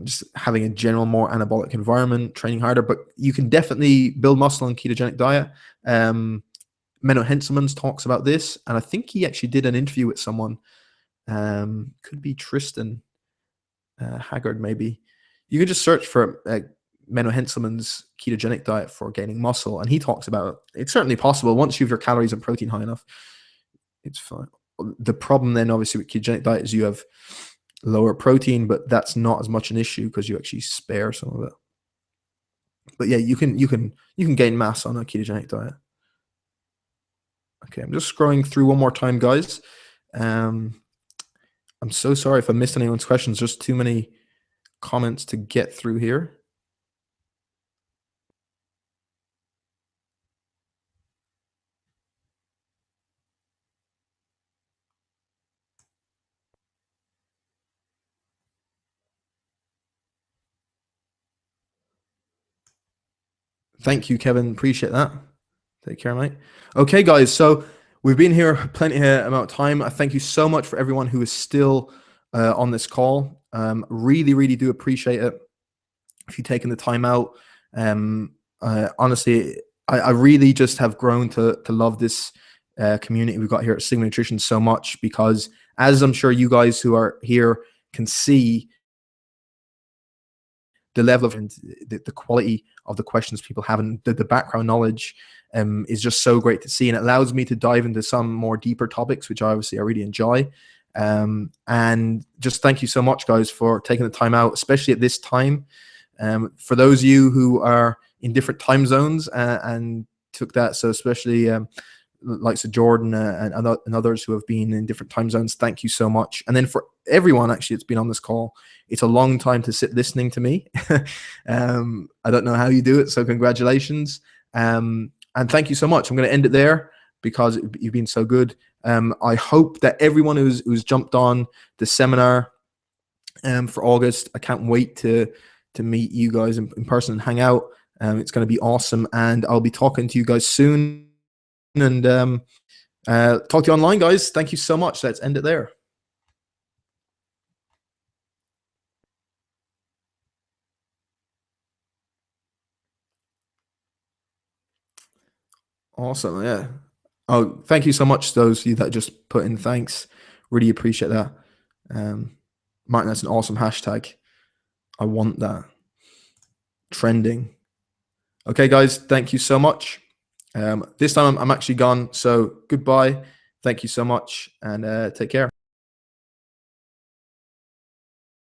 just having a general more anabolic environment, training harder. But you can definitely build muscle on ketogenic diet. Menno Henselmans talks about this, and I think he actually did an interview with someone. Could be Tristan Haggard, maybe. You can just search for Menno Henselman's ketogenic diet for gaining muscle, and he talks about it's certainly possible once you have your calories and protein high enough. It's fine. The problem then, obviously, with ketogenic diet is you have lower protein, but that's not as much an issue because you actually spare some of it. But yeah, you can gain mass on a ketogenic diet. Okay, I'm just scrolling through one more time, guys. I'm so sorry if I missed anyone's questions. There's too many comments to get through here. Thank you, Kevin. Appreciate that. Take care, mate. Okay, guys. So we've been here plenty amount of time. I thank you so much for everyone who is still on this call. Really, really do appreciate it. If you've taken the time out, honestly, I really just have grown to love this community we've got here at Sigma Nutrition so much, because as I'm sure you guys who are here can see, the level of the quality of the questions people have and the background knowledge is just so great to see, and it allows me to dive into some more deeper topics, which I really enjoy. And just thank you so much, guys, for taking the time out, especially at this time. For those of you who are in different time zones and took that, so especially like Jordan and others who have been in different time zones, thank you so much. And then for everyone actually that's been on this call, it's a long time to sit listening to me. I don't know how you do it, so congratulations. And thank you so much. I'm going to end it there because you've been so good. I hope that everyone who's jumped on the seminar for August, I can't wait to meet you guys in person and hang out. It's going to be awesome, and I'll be talking to you guys soon. And talk to you online, guys. Thank you so much. Let's end it there. Awesome. Yeah. Oh, thank you so much, those of you that just put in thanks. Really appreciate that. Martin, that's an awesome hashtag. I want that. Trending. Okay, guys, thank you so much. This time I'm actually gone, so goodbye. Thank you so much, and take care.